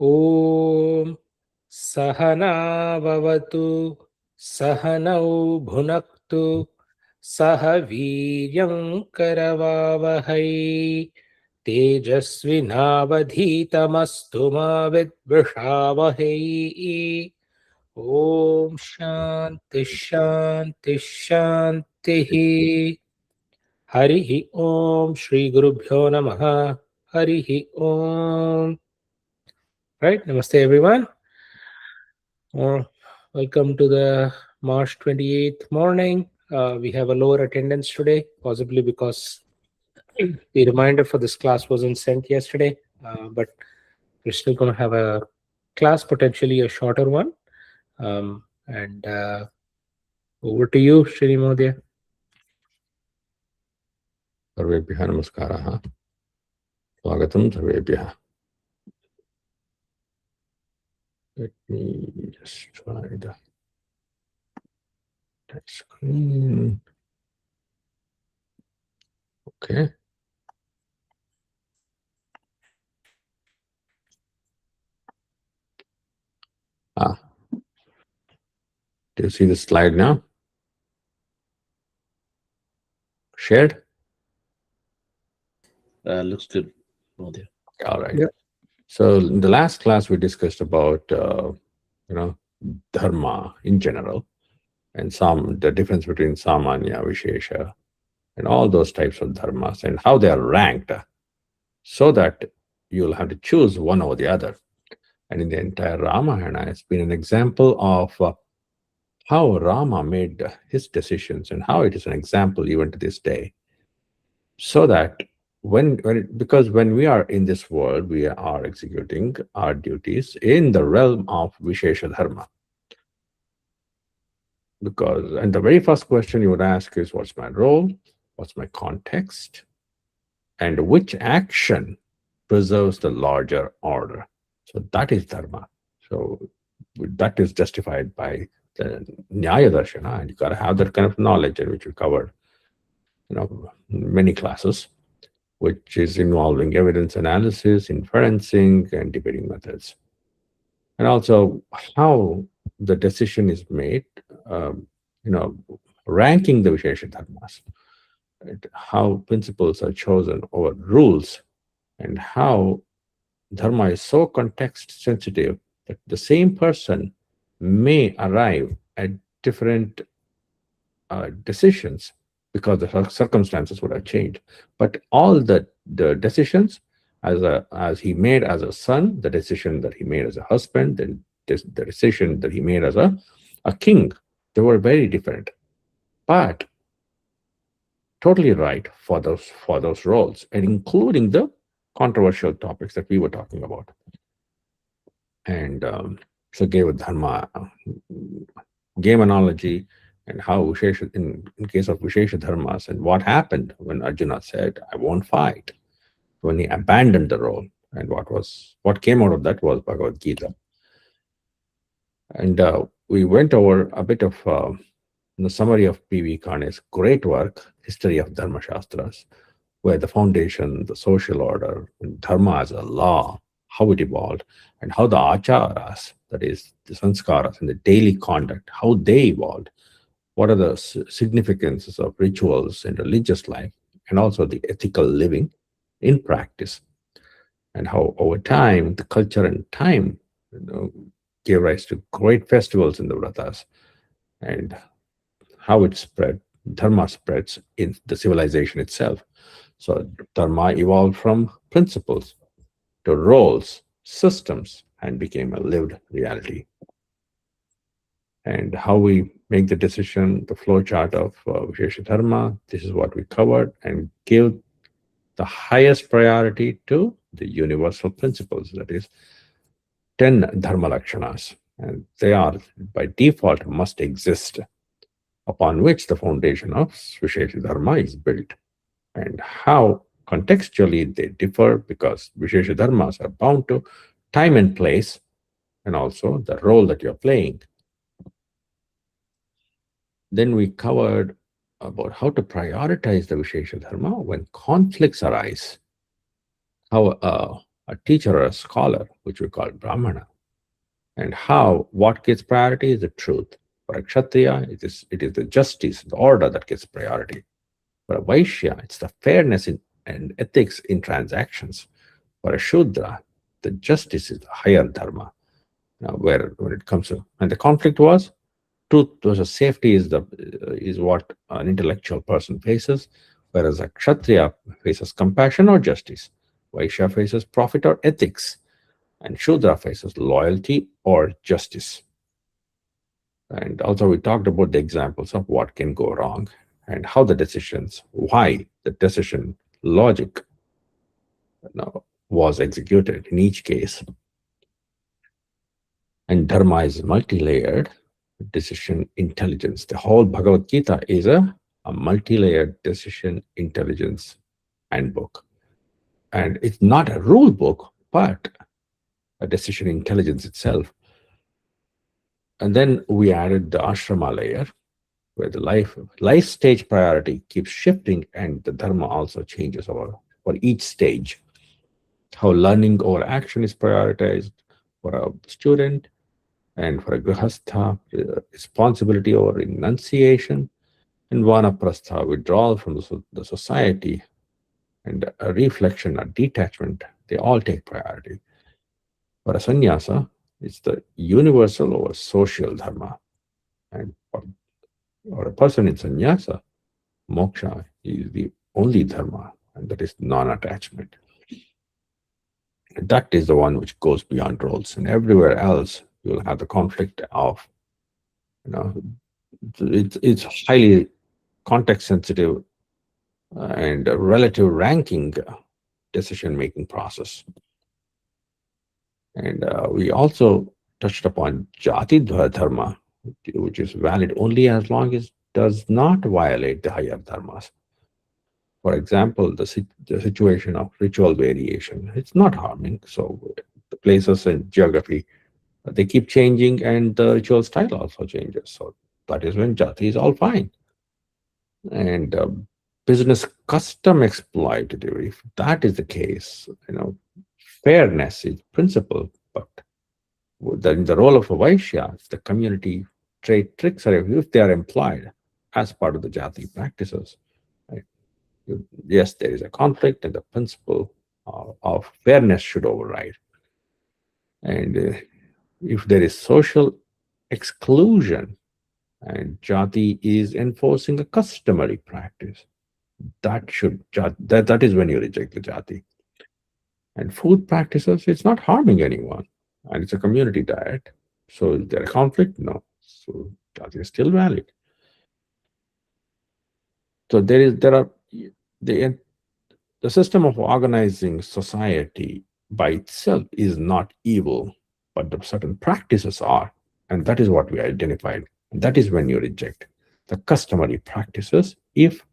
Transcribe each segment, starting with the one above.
ॐ सहनाववतु सहनौ भुनक्तु सह वीर्यं करवावहै तेजस्विनावधीतमस्तु मा विद्विषावहै। ॐ शान्ति शान्ति शान्तिः। हरिः ॐ श्रीगुरुभ्यो नमः। हरिः ॐ. Right, namaste everyone. Welcome to the March 28th morning. We have a lower attendance today, possibly because the reminder for this class wasn't sent yesterday, but we're still going to have a class, potentially a shorter one. And over to you, Shri Modia. सर्वेभ्यः नमस्कारः स्वागतं सर्वेभ्यः Let me just try the screen. Okay. Do you see the slide now? Shared? Looks good. All right. Yep. So in the last class, we discussed about, dharma in general and the difference between samanya, vishesha, and all those types of dharmas and how they are ranked so that you'll have to choose one over the other. And in the entire Ramayana, it's been an example of how Rama made his decisions and how it is an example even to this day. So that because when we are in this world, we are executing our duties in the realm of Vishesha Dharma. And the very first question you would ask is, what's my role? What's my context? And which action preserves the larger order? So that is Dharma. So that is justified by the Nyaya Darshana, and you got to have that kind of knowledge, in which we covered, many classes, which is involving evidence analysis, inferencing, and debating methods, and also how the decision is made, ranking the Vishesha Dharmas, right? How principles are chosen over rules, and how Dharma is so context sensitive that the same person may arrive at different decisions because the circumstances would have changed. But all the decisions, as he made as a son, the decision that he made as a husband, the decision that he made as a king, they were very different, but totally right for those roles, and including the controversial topics that we were talking about. And so gave a dharma game analogy, and how Vishesha, in case of Vishesha Dharmas, and what happened when Arjuna said, I won't fight, when he abandoned the role, and what came out of that was Bhagavad Gita. And we went over a bit of the summary of P.V. Karne's great work, History of Dharma Shastras, where the foundation, the social order, and dharma as a law, how it evolved, and how the acharas, that is the sanskaras and the daily conduct, how they evolved, what are the significances of rituals in religious life, and also the ethical living in practice, and how over time, the culture and time gave rise to great festivals in the vratas, and how it spread, dharma spreads in the civilization itself. So dharma evolved from principles to roles, systems, and became a lived reality. And how we make the decision, the flow chart of Vishesha Dharma, this is what we covered, and give the highest priority to the universal principles, that is 10 Dharma Lakshanas. And they are, by default, must exist, upon which the foundation of Vishesha Dharma is built. And how contextually they differ, because Vishesha Dharmas are bound to time and place, and also the role that you're playing. Then we covered about how to prioritize the Vishesha Dharma when conflicts arise. How a teacher or a scholar, which we call Brahmana. And what gets priority is the truth. For a Kshatriya, it is the justice, the order that gets priority. For a Vaishya, it's the fairness and ethics in transactions. For a Shudra, the justice is the higher dharma. Now, where when it comes to, and the conflict was truth versus safety is what an intellectual person faces, whereas a Kshatriya faces compassion or justice. Vaishya faces profit or ethics, and Shudra faces loyalty or justice. And also, we talked about the examples of what can go wrong and how why the decision logic was executed in each case. And dharma is multi-layered decision intelligence. The whole Bhagavad Gita is a multi-layered decision intelligence handbook. And it's not a rule book, but a decision intelligence itself. And then we added the ashrama layer, where the life stage priority keeps shifting, and the dharma also changes for each stage. How learning over action is prioritized for a student, and for a grihastha, responsibility over enunciation, and vanaprastha, withdrawal from the society, and a reflection, a detachment, they all take priority. For a sannyasa, it's the universal over social dharma. And for a person in sannyasa, moksha is the only dharma, and that is non-attachment. And that is the one which goes beyond roles. And everywhere else, you'll have the conflict of, it's highly context sensitive and a relative ranking decision-making process. And we also touched upon jati dharma, which is valid only as long as it does not violate the higher dharmas. For example, the situation of ritual variation, it's not harming. So the places and geography, they keep changing, and the ritual style also changes. So that is when jati is all fine. And business custom exploitative, if that is the case, fairness is principle, but the role of a Vaishya, the community trade tricks are if they are employed as part of the jati practices. Right? Yes, there is a conflict, and the principle of fairness should override. And if there is social exclusion and jati is enforcing a customary practice, that is when you reject the jati. And food practices, it's not harming anyone, and it's a community diet. So is there a conflict? No. So jati is still valid. So there are the system of organizing society by itself is not evil, but the certain practices are, and that is what we identified. And that is when you reject the customary practices if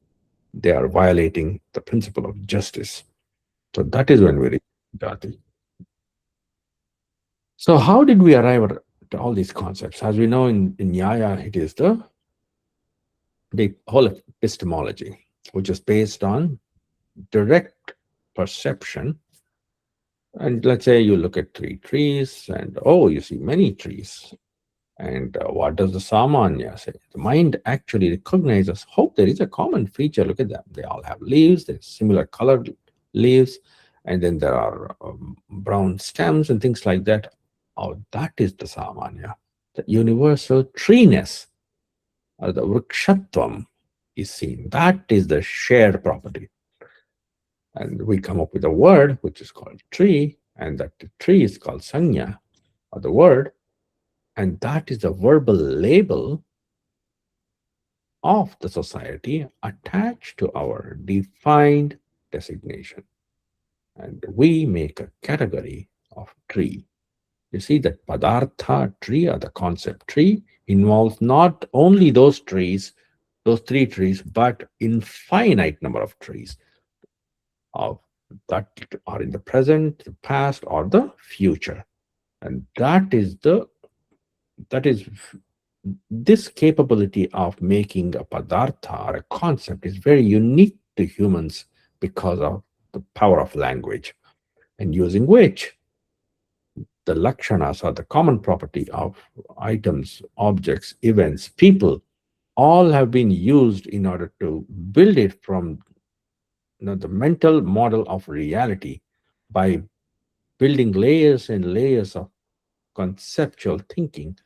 they are violating the principle of justice. So that is when we reject jati. So how did we arrive at all these concepts? As we know in Nyaya, it is the whole epistemology, which is based on direct perception. And let's say you look at 3 trees, and you see many trees. And what does the Samanya say? The mind actually recognizes, there is a common feature. Look at them. They all have leaves, there's similar colored leaves, and then there are brown stems and things like that. Oh, that is the Samanya. The universal treeness, or the vrikshatvam, is seen. That is the shared property. And we come up with a word which is called tree, and that tree is called sanya, or the word, and that is the verbal label of the society attached to our defined designation. And we make a category of tree. You see that padartha tree, or the concept tree, involves not only those 3 trees, but infinite number of trees of that are in the present, the past, or the future. And that is this capability of making a padartha or a concept is very unique to humans because of the power of language. and using which the lakshanas or the common property of items, objects, events, people, all have been used in order to build it from the mental model of reality by building layers and layers of conceptual thinking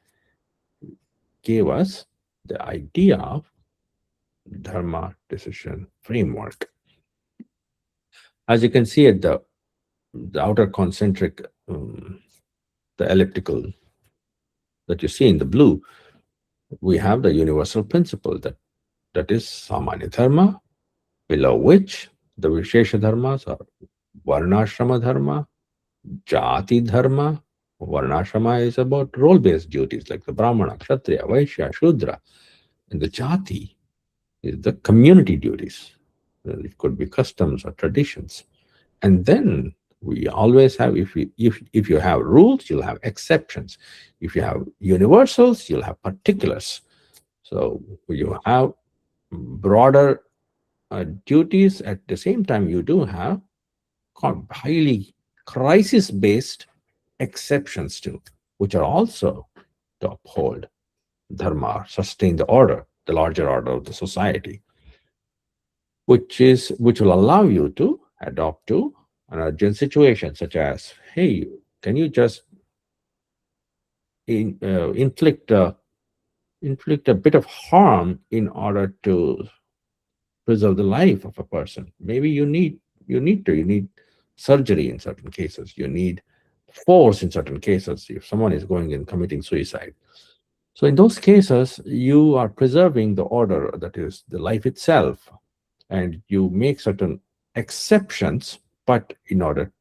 gave us the idea of dharma decision framework. As you can see at the outer concentric, the elliptical that you see in the blue, we have the universal principle that is samanya dharma, below which the vishesha dharmas are varnashrama dharma, jati dharma. Varnashrama is about role-based duties like the brahmana, kshatriya, vaishya, shudra, and the jati is the community duties. It could be customs or traditions. And then we always have, if you have rules, you'll have exceptions. If you have universals, you'll have particulars. So you have broader duties. At the same time, you do have highly crisis-based exceptions too, which are also to uphold dharma, sustain the order, the larger order of the society, which will allow you to adopt to an urgent situation, such as, hey, can you just inflict a bit of harm in order to preserve the life of a person? Maybe you need surgery in certain cases. You need force in certain cases if someone is going and committing suicide. So in those cases, you are preserving the order, that is the life itself, and you make certain exceptions, but in order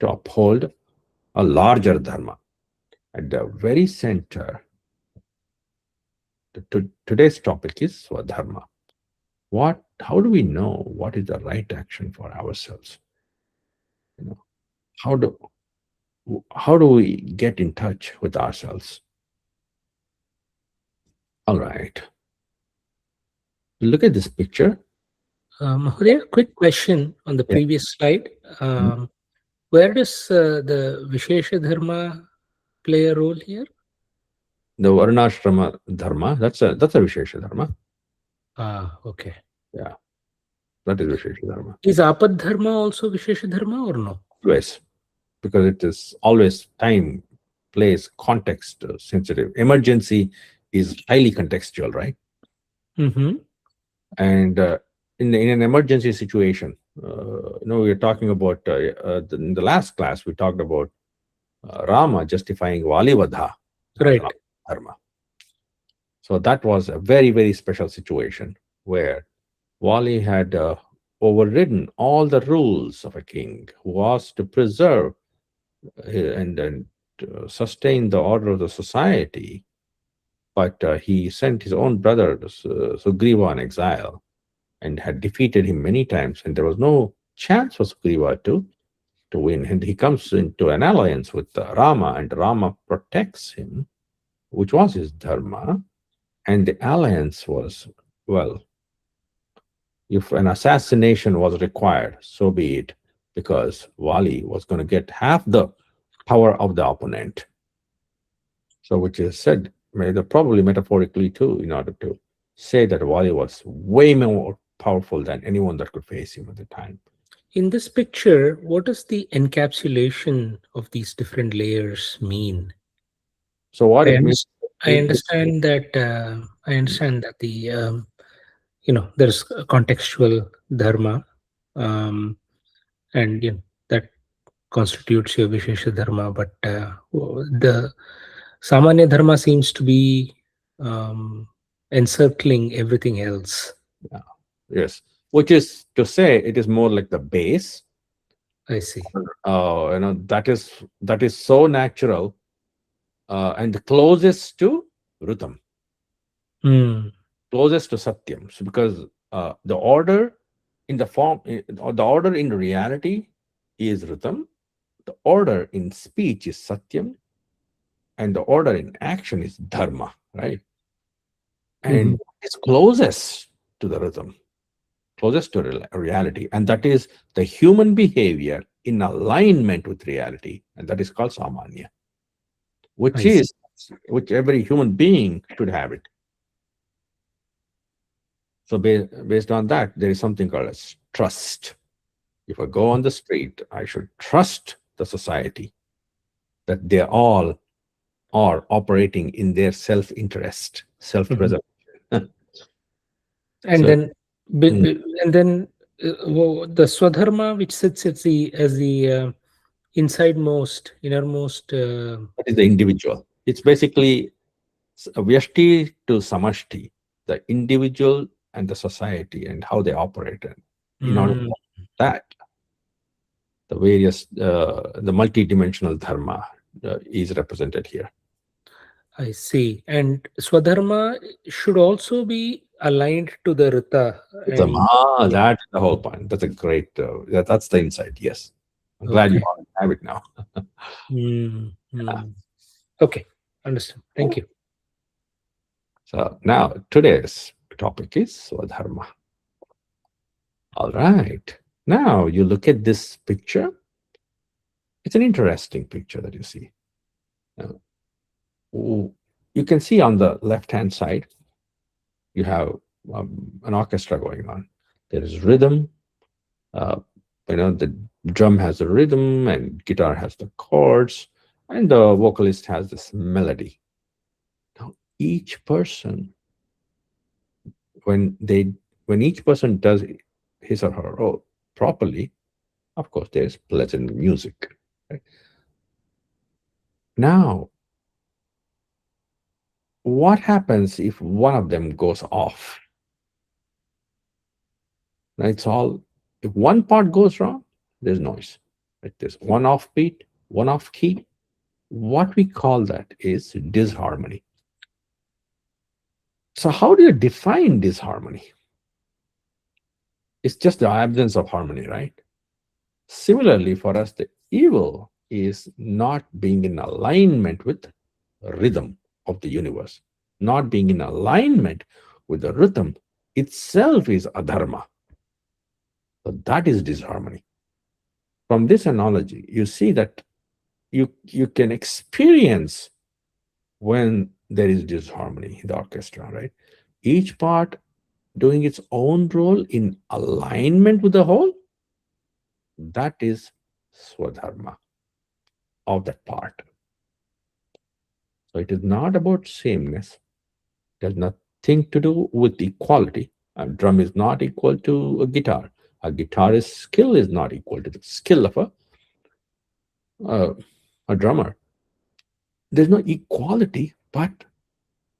to uphold a larger dharma. At the very center, today's topic is swadharma. How do we know what is the right action for ourselves? How do we get in touch with ourselves? All right. Look at this picture. Mahodaya, quick question on the Yeah. previous slide. Mhm. Where does the Vishesha Dharma play a role here? The varnashrama dharma, that's a vishesha dharma. Okay. Yeah, that is vishesha dharma. Is Apad Dharma also Vishesha Dharma or no? Always, because it is always time, place, context sensitive. Emergency is highly contextual, right? Mm-hmm. And in an emergency situation, we are talking about in the last class we talked about Rama justifying Valivadha as Right. an dharma. So that was a very, very special situation where Wali had overridden all the rules of a king who was to preserve and sustain the order of the society. But he sent his own brother, Sugriva, on exile and had defeated him many times. And there was no chance for Sugriva to win. And he comes into an alliance with Rama, and Rama protects him, which was his dharma. And the alliance was, well, if an assassination was required, so be it, because Wali was going to get half the power of the opponent. So, which is said, probably metaphorically too, in order to say that Wali was way more powerful than anyone that could face him at the time. In this picture, what does the encapsulation of these different layers mean? So, what I, it under- means, I understand that the there's a contextual dharma, and that constitutes your Vishesha Dharma, but the Samanya Dharma seems to be encircling everything else. yeah, yes, which is to say, it is more like the base. I see. That is so natural and the closest to Rutam, Hmm. closest to Satyam. So because the order in the form, or the order in reality is Rutam, the order in speech is Satyam, and the order in action is Dharma, right? Mhm. And it's closest to the rhythm, closest to reality, and that is the human behavior in alignment with reality, and that is called samanya, which I see. is which every human being should have it. So based on that, there is something called as trust. If I go on the street, I should trust the society that they all are operating in their self-interest, Mhm. self-preservation. And So then, mm, the Swadharma, which sits as the innermost. that is the individual. It's basically vyashti to samashti, the individual and the society and how they operate. And in order Mm, to that, the various, the multidimensional dharma is represented here. I see. And Swadharma should also be aligned to the Rita. And yeah. That's the whole point. That's a great, that's the insight. Yes. I'm glad you Okay. have it now. Mm, mm. Okay. Understand. Thank you. So now today's topic is Swadharma. All right. Now you look at this picture. It's an interesting picture that you see. Uh, you can see on the left hand side, you have an orchestra going on. There is rhythm. Uh, the drum has a rhythm, and guitar has the chords, and the vocalist has this melody. Now, each person, when they, when each person does his or her role properly, of course, there's pleasant music. Right? Now, what happens if one of them goes off? Now, it's all, if one part goes wrong, there's noise. Right? There's one off beat, one off key. What we call that is disharmony. So, how do you define disharmony? It's just the absence of harmony, right? Similarly, for us, the evil is not being in alignment with rhythm of the universe. Not being in alignment with the rhythm itself is adharma. So that is disharmony. From this analogy, you see that you can experience when there is disharmony in the orchestra, right? Each part doing its own role in alignment with the whole, that is swadharma of that part. So it is not about sameness. It has nothing to do with equality. A drum is not equal to a guitar. A guitarist's skill is not equal to the skill of uh, a drummer. There's no equality, but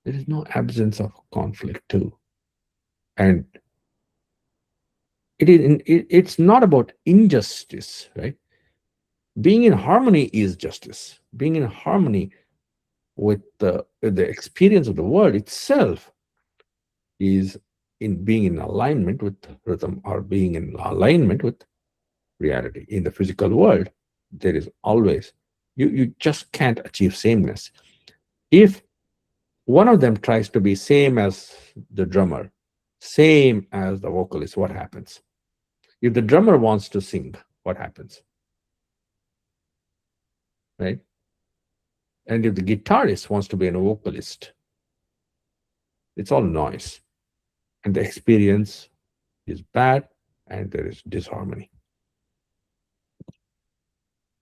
there is no absence of conflict too. And it's not about injustice, right? Being in harmony is justice. Being in harmony with the experience of the world itself is in being in alignment with rhythm or being in alignment with reality. In the physical world, there is always, you just can't achieve sameness. If one of them tries to be same as the drummer, same as the vocalist, what happens? If the drummer wants to sing, what happens? Right? And if the guitarist wants to be a vocalist, it's all noise. And the experience is bad and there is disharmony.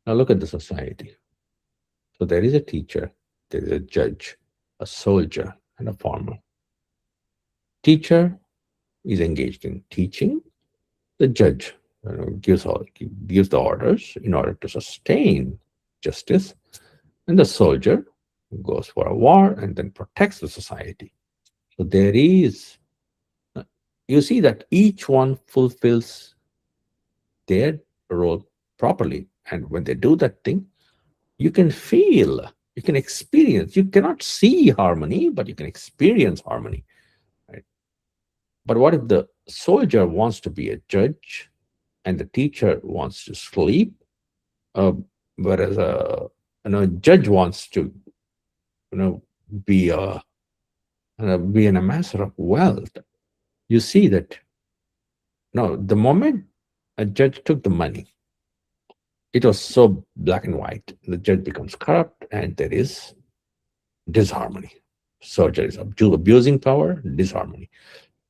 Now look at the society. So there is a teacher, there is a judge, a soldier, and a farmer. Teacher is engaged in teaching. The judge gives the orders in order to sustain justice, and the soldier goes for a war and then protects the society. So there is, you see that each one fulfills their role properly, and when they do that thing, you can feel, you can experience. You cannot see harmony, but you can experience harmony. Right? But what if the soldier wants to be a judge and the teacher wants to sleep, uh, whereas a judge wants to you know be a be an amassor of wealth? You see that no, the moment a judge took the money, it was so black and white. The judge becomes corrupt, and there is disharmony. Soldier is abusing power, disharmony.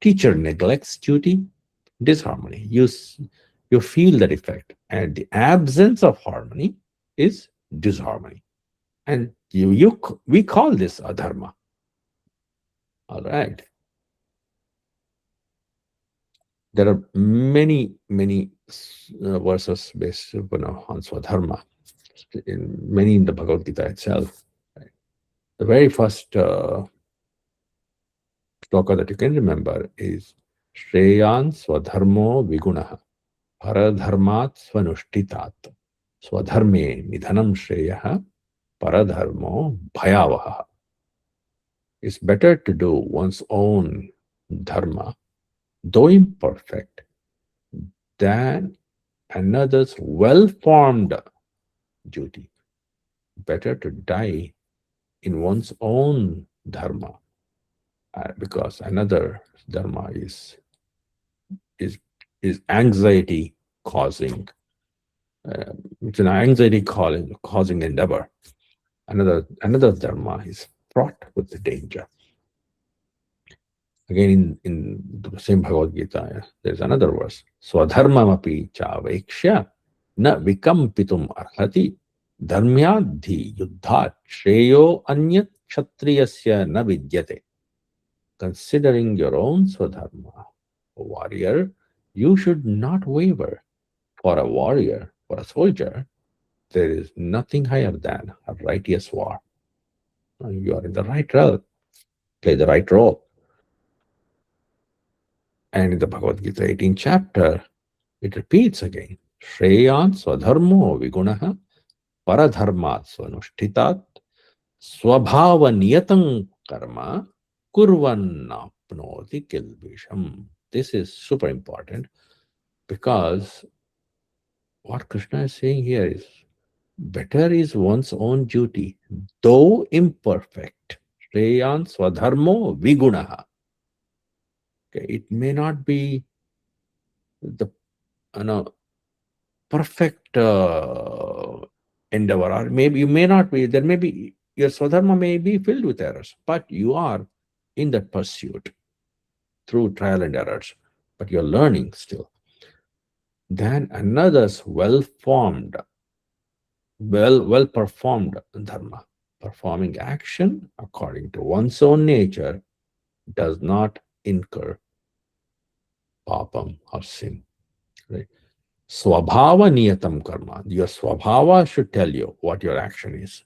Teacher neglects duty, disharmony. You feel that effect, and the absence of harmony is disharmony. And we call this adharma. All right. There are many verses based on Swadharma, many in the Bhagavad Gita itself. Right? The very first shloka that you can remember is Shreyan Swadharmo Vigunaha Paradharmat Swanushthitat Swadharme Nidhanam Shreyaha Paradharmo Bhayavaha. It's better to do one's own dharma, though imperfect, than another's well-formed duty. Better to die in one's own dharma, because another dharma is anxiety causing. It's an anxiety causing endeavor. Another dharma is fraught with the danger. Again, in the same Bhagavad Gita, there's another verse. Swadharmamapi chavekshya na vikampitum arhati dharmyadhi yuddhat shreyo anyat kshatriyasya na vidyate. Considering your own swadharma, warrior, you should not waver. For a warrior, for a soldier, there is nothing higher than a righteous war. You are in the right role, play the right role. And in the Bhagavad Gita 18th chapter, it repeats again. Shreyan swadharmo vigunaha paradharmat swanushthitat swabhava niyatam karma kurvannapnoti kilbisham. This is super important, because what Krishna is saying here is better is one's own duty, though imperfect. Shreyan swadharmo vigunaha. Okay, it may not be the perfect endeavor, or maybe you may not be. There may be, your swadharma may be filled with errors, but you are in that pursuit through trial and errors, but you're learning still. Then another's well-performed dharma, performing action according to one's own nature, does not incur papam or sin. Right? Swabhava niyatam karma. Your swabhava should tell you what your action is.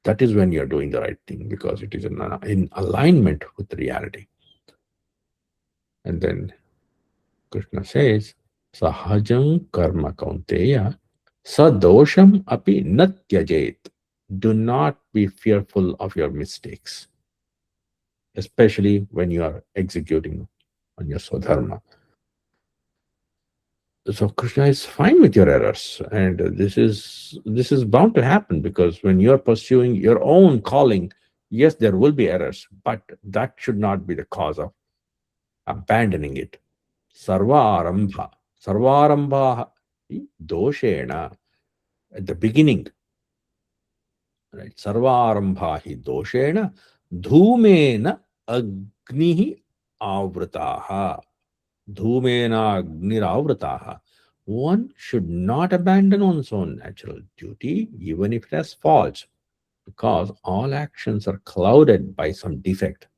That is when you're doing the right thing, because it is in alignment with reality. And then Krishna says, Sahajam karma kaunteya sadosham api natyajet. Do not be fearful of your mistakes, especially when you are executing on your swadharma. So Krishna is fine with your errors, and this is bound to happen, because when you're pursuing your own calling, yes, there will be errors, but that should not be the cause of abandoning it. Sarva arambha doshena, at the beginning, right? Sarva arambha doshena dhumena agnihi avrataha. Dhumena agniravrataha. One should not abandon one's own natural duty, even if it has faults, because all actions are clouded by some defect,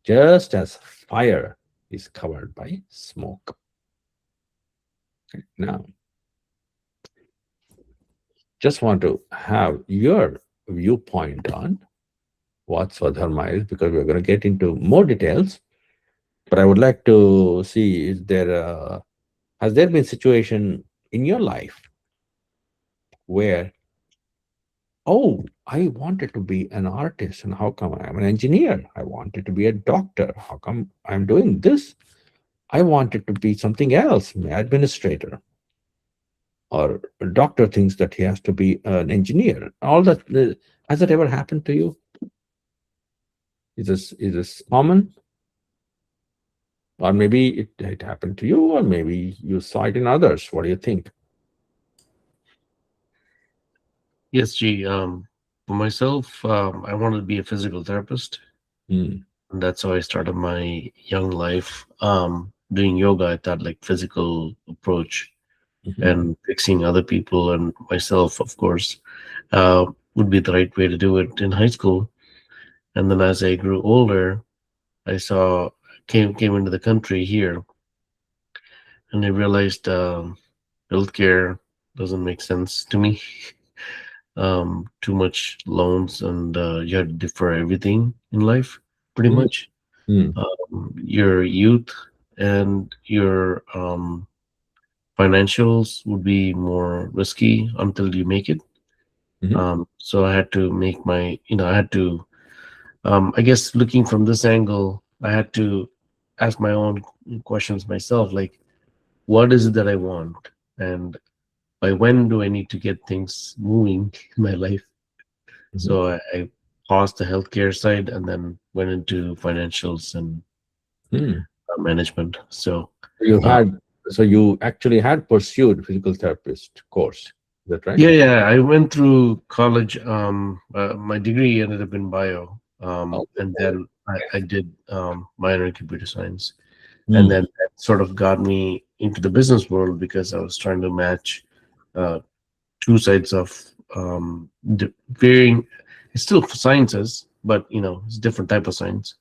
just as fire is covered by smoke. Now, just want to have your viewpoint on what Swadharma is, because we're going to get into more details. But I would like to see, has there been a situation in your life where, oh, I wanted to be an artist, and how come I'm an engineer? I wanted to be a doctor. How come I'm doing this? I wanted to be something else, an administrator. Or a doctor thinks that he has to be an engineer. All that, has that ever happened to you? Is this common? Or maybe it happened to you, or maybe you saw it in others. What do you think? Yes, G. For myself, I wanted to be a physical therapist. Mm. And that's how I started my young life. Doing yoga, I thought like physical approach Mhm. and fixing other people and myself, of course, would be the right way to do it in high school. And then as I grew older, I saw came into the country here, and I realized healthcare doesn't make sense to me. Too much loans, and you have to defer everything in life, pretty Mm. much. Mm. Your youth and your financials would be more risky until you make it. Mhm. So I had to make my, I had to, I guess, looking from this angle, I had to ask my own questions myself, like, what is it that I want? And by when do I need to get things moving in my life? Mhm. So I paused the healthcare side and then went into financials and Mm. management. So, You uh, had so you actually had pursued physical therapist course. Is that right? yeah, I went through college. My degree ended up in bio, Okay. and then I did minor in computer science, and Mm. then that sort of got me into the business world because I was trying to match uh, two sides of varying. It's still sciences, but it's a different type of science.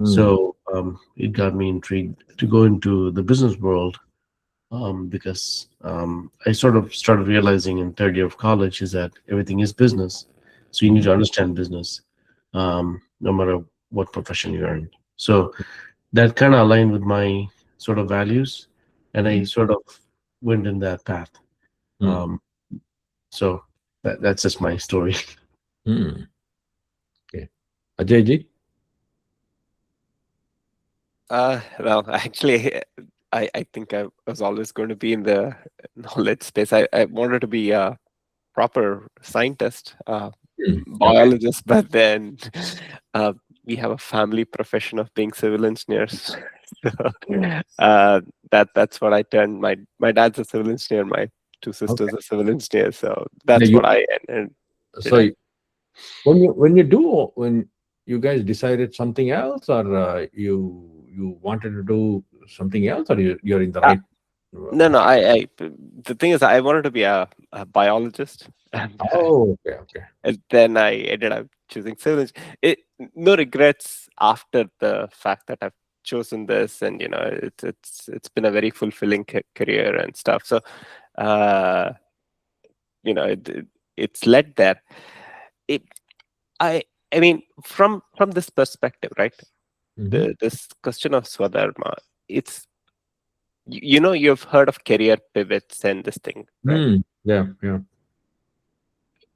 Mm. So it got me intrigued to go into the business world, because I sort of started realizing in third year of college is that everything is business. So you need Mhm. to understand business, no matter what profession you're in. So that kind of aligned with my sort of values, and Mhm. I sort of went in that path. Mm. Um, so that's just my story. Mm. Okay. Ajay ji? Well, actually, I think I was always going to be in the knowledge space. I wanted to be a proper scientist, Mm. Okay. biologist, but then uh, we have a family profession of being civil engineers. So, that's what I turned. My dad's a civil engineer. My two Okay. sisters are civil engineers. So Yeah, that's you, what I ended so up. when you guys decided something else, or you wanted to do something else, or you're in the right. No, no. The thing is, I wanted to be a biologist, Oh, okay, okay. and then I ended up choosing civil. It no regrets after the fact that I've chosen this, and it's been a very fulfilling career and stuff. So, uh, it's led there. It I I mean, from this perspective, right? Mm-hmm. This question of Swadharma, it's you've heard of career pivots and this thing, right? Mm. Yeah, yeah.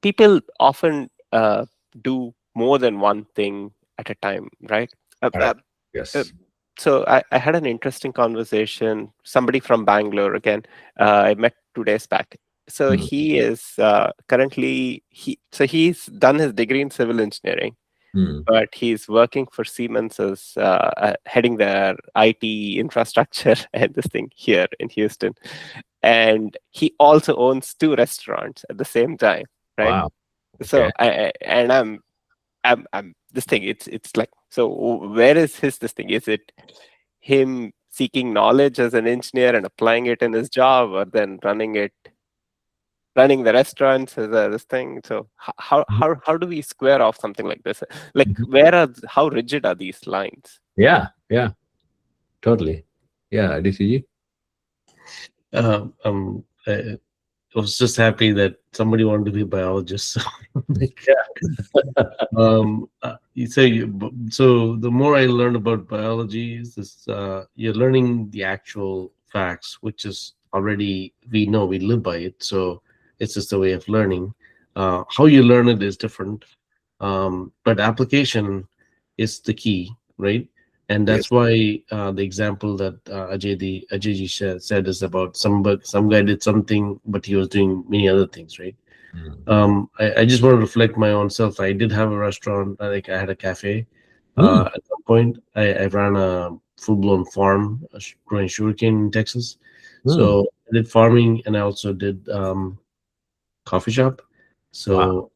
People often do more than one thing at a time, right? Uh, uh, Correct. uh, Yes. so I had an interesting conversation. Somebody from Bangalore again. I met 2 days back. So Mm. he is currently he's done his degree in civil engineering, Mm. but he's working for Siemens as heading their IT infrastructure and this thing here in Houston. And he also owns two restaurants at the same time, right? Wow. So Okay. and I'm this thing. It's like, so where is his this thing? Is it him seeking knowledge as an engineer and applying it in his job, or then running the restaurants as this thing? So Mhm. how do we square off something like this? Like, Mhm. how rigid are these lines? Yeah, yeah, totally. Yeah, DCG. I was just happy that somebody wanted to be a biologist. So, like, so the more I learn about biology is this, you're learning the actual facts, which is already, we know, we live by it. So it's just a way of learning. How you learn it is different, but application is the key, right? And Yes. that's why the example that Ajayji said is about some guy did something, but he was doing many other things, right? Mm. I just want to reflect my own self. I did have a restaurant, like I had a cafe. Mm. At some point, I ran a full blown farm growing sugarcane in Texas. Mm. So I did farming, and I also did coffee shop. So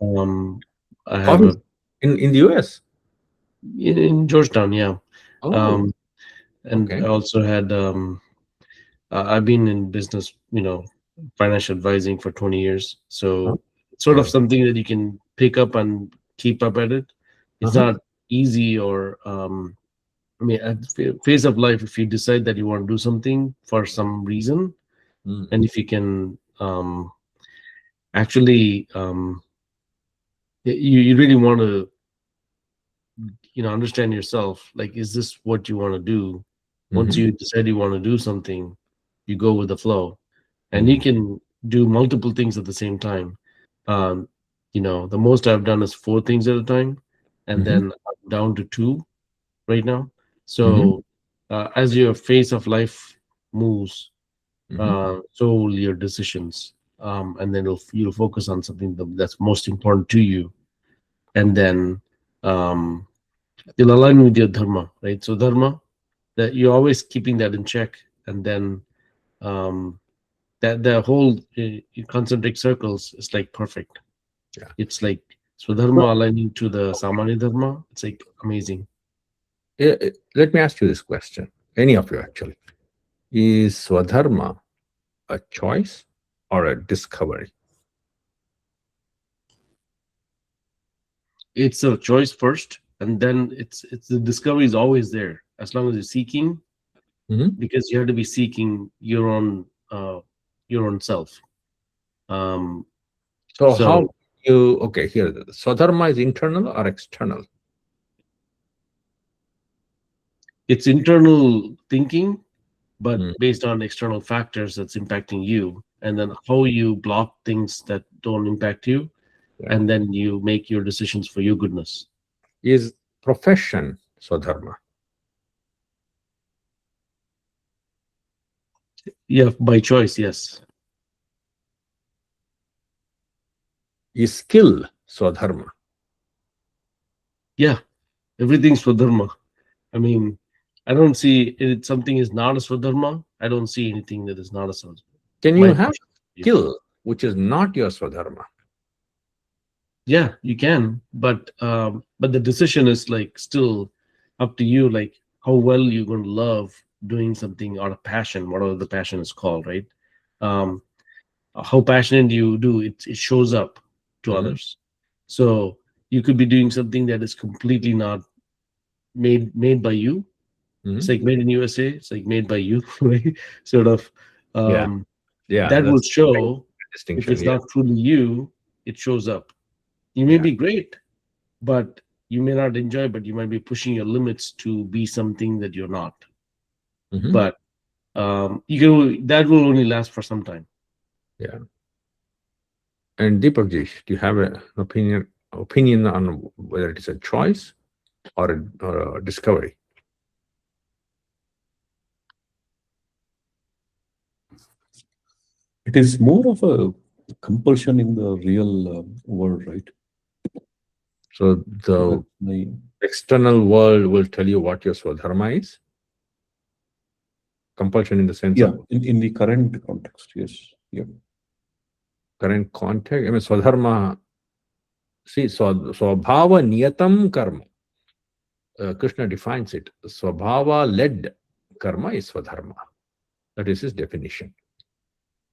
I have Office in the US. in Georgetown, yeah. Oh, Um, and okay. I also had I've been in business, financial advising for 20 years. Huh? So it's sort of Right. something that you can pick up and keep up at it. It's Uh-huh. not easy, or I mean, at the phase of life, if you decide that you want to do something for some reason, Mm. and if you can actually, you really want to, understand yourself. Like, is this what you want to do? Once Mhm. you decide you want to do something, you go with the flow, and you Mm. can do multiple things at the same time. Um, the most I've done is 4 things at a time, and Mhm. then I'm down to 2 right now. Mhm. So as your phase of life moves, Mhm. so will your decisions, and then you'll focus on something that's most important to you, and then um, you'll align with your dharma, right? So dharma, that you're always keeping that in check, and then um, that the whole concentric circles is like perfect. Yeah. It's like Swadharma aligning to the Samanya Dharma. It's like amazing. Let me ask you this question. Any of you actually. Is Swadharma a choice or a discovery? It's a choice first, and then it's the discovery is always there as long as you're seeking, Mhm. because you have to be seeking your own self. Um, So how so you okay here? Swadharma is internal or external? it's internal thinking, but Mm. based on external factors that's impacting you, and then how you block things that don't impact you, Yeah. and then you make your decisions for your goodness. Is profession Swadharma? Yeah, by choice, yes. Is skill Swadharma? Yeah, everything's Swadharma. I mean, I don't see it, something is not a Swadharma. I don't see anything that is not a Swadharma. Can you My have question to you. skill which is not your Swadharma? Yeah, you can, but the decision is like still up to you. Like how well you're going to love doing something out of passion, whatever the passion is called, right? Um, how passionate you do it, it shows up to Mhm. others. So you could be doing something that is completely not made by you. It's Mhm. like made in USA. It's like made by you, right? Sort of. Yeah. Um, Yeah. that will That's show if distinction. it's Yeah. not truly you. It shows up. You may Yeah. be great, but you may not enjoy. But you might be pushing your limits to be something that you're not. Mhm. But you can. That will only last for some time. Yeah. And Deepakji, do you have an opinion on whether it is a choice or a discovery? It is more of a compulsion in the real world, right? So So the that's my external world will tell you what your Swadharma is. Compulsion in the sense yeah. of In the current context, yes, yeah. current context. I mean, Swadharma. See, Swabhava Niyatam Karma. Krishna defines it. Swabhava led karma is Swadharma. That is his definition.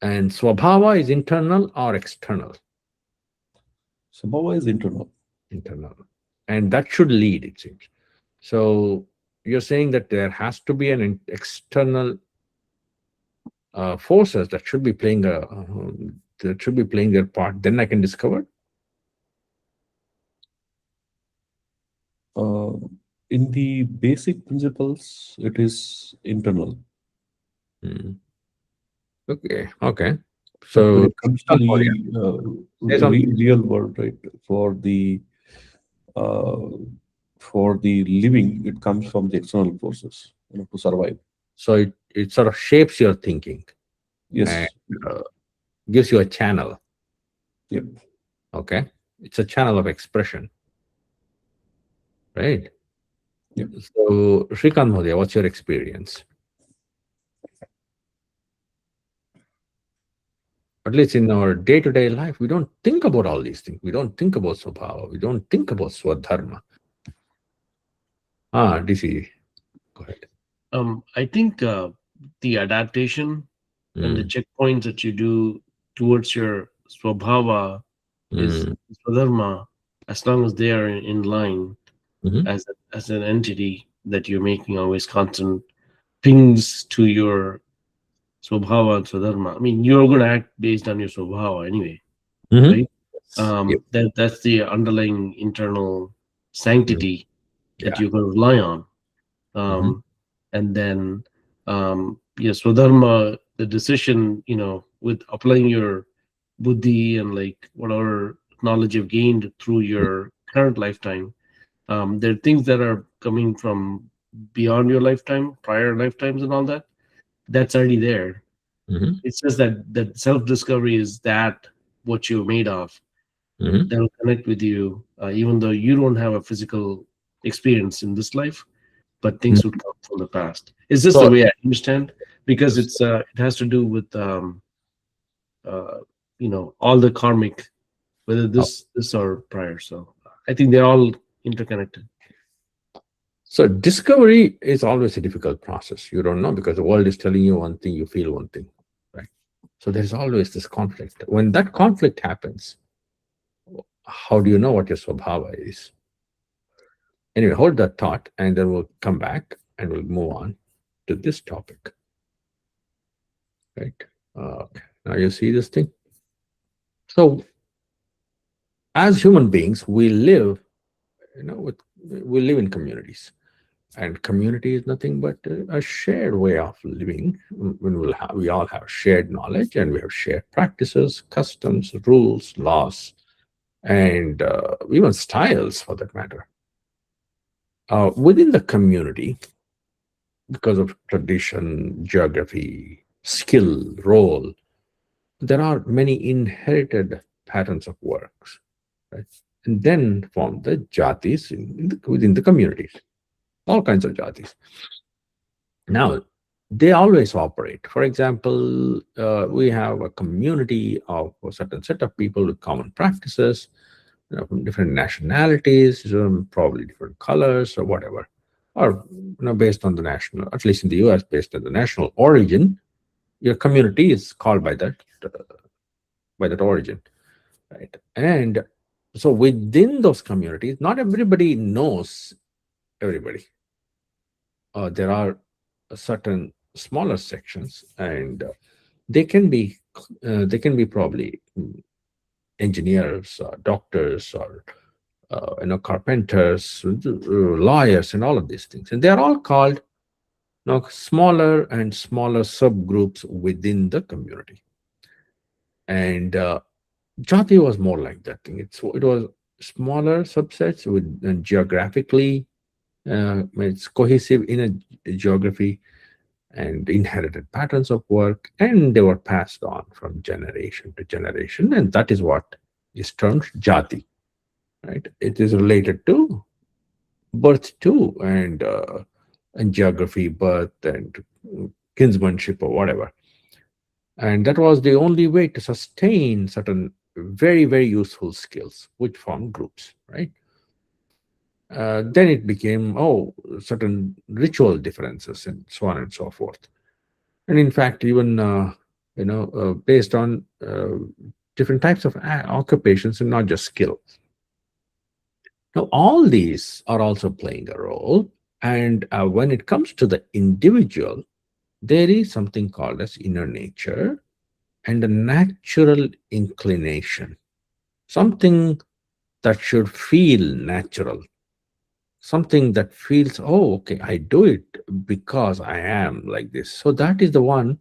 And Swabhava is internal or external? Sabhava is internal. Internal. And that should lead, it seems. So you're saying that there has to be an external forces that should be playing their part. Then I can discover. Uh, in the basic principles, it is internal. Hmm. Okay. Okay. But when So it comes to the say something. real world, right, uh, for the living, it comes from the external forces, to survive. So it sort of shapes your thinking and Yes. uh, gives you a channel. Yep. Okay. It's a channel of expression, right? Yep. So Shrikant Mhodaya, what's your experience? at least in our day-to-day life, we don't think about all these things. We don't think about Swabhava. We don't think about Swadharma. DC, go ahead. I think the adaptation and the Mm, checkpoints that you do towards your swabhava is mm, swadharma, as long as they are in line mhm, as an entity that you're making always constant pings to your swabhava and swadharma. I mean, you're going to act based on your swabhava anyway, mhm. right? Yep. That's the underlying internal Mm, sanctity that yeah. you're going to rely on. Mhm, And then yes, Swadharma, the decision, with applying your buddhi and like whatever knowledge you've gained through your current lifetime, there are things that are coming from beyond your lifetime, prior lifetimes and all that. That's already there. mhm, It's just that self-discovery is that what you're made of, mhm, that will connect with you, even though you don't have a physical experience in this life, but mhm. things would come from the past. It's just the So, way I understand, because it has to do with uh, all the karmic, whether this or prior. So I think they're all interconnected. so discovery is always a difficult process. You don't know because the world is telling you one thing, you feel one thing, right? So there's always this conflict. When that conflict happens, how do you know what your swabhava is? Anyway, hold that thought, and then we'll come back and we'll move on to this topic, right? Okay. Now you see this thing. So, as human beings, we live, we live in communities, and community is nothing but a shared way of living. When we all have shared knowledge, and we have shared practices, customs, rules, laws, and even styles, for that matter. Within the community, because of tradition, geography, skill, role, there are many inherited patterns of works, right? And then form the jatis within the communities, all kinds of jatis. Now, they always operate. For example, we have a community of a certain set of people with common practices, from different nationalities, probably different colors or whatever, or based on the national, at least in the US, based on the national origin, your community is called by that origin, right? And so within those communities, not everybody knows everybody. There are certain smaller sections, and they can be probably engineers, doctors, or carpenters, lawyers, and all of these things, and they are all called smaller and smaller subgroups within the community. And jati was more like that thing. It was smaller subsets with geographically, it's cohesive in a geography and inherited patterns of work, and they were passed on from generation to generation, and that is what is termed jati, right? It is related to birth too, and geography, birth, and kinsmanship or whatever. And that was the only way to sustain certain very, very useful skills, which formed groups, right? Then it became, certain ritual differences and so on and so forth. And in fact, even, based on different types of occupations and not just skills. Now, all these are also playing a role. And when it comes to the individual, there is something called as inner nature and a natural inclination, something that should feel natural, something that feels, oh, okay, I do it because I am like this. So that is the one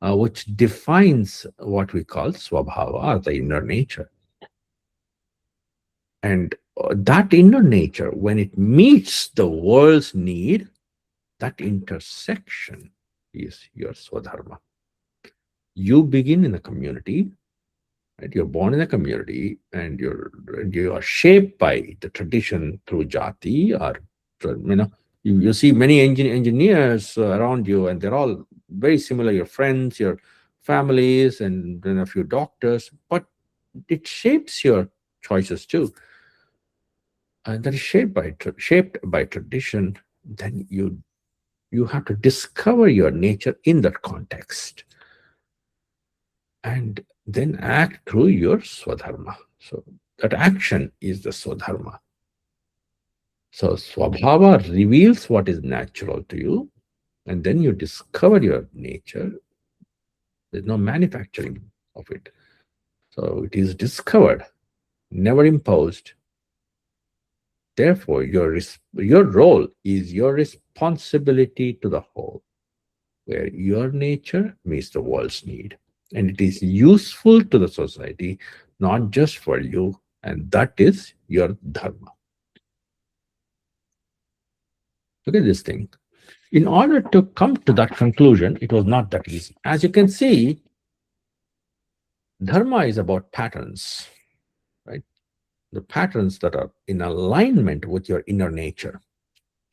which defines what we call swabhava, the inner nature. And that inner nature, when it meets the world's need, that intersection is your swadharma. You begin in a community, right? You're born in a community, and you are shaped by the tradition through jati, or you see many engineers around you, and they're all very similar. Your friends, your families and then a few doctors, but it shapes your choices too. And that is shaped by tradition. Then you have to discover your nature in that context and then act through your swadharma. So that action is the swadharma. So swabhava reveals what is natural to you, and then you discover your nature. There's no manufacturing of it. So it is discovered, never imposed. Therefore, your role is your responsibility to the whole, where your nature meets the world's need. And it is useful to the society, not just for you. And that is your dharma. Look at this thing. In order to come to that conclusion, it was not that easy. As you can see, dharma is about patterns, right? The patterns that are in alignment with your inner nature.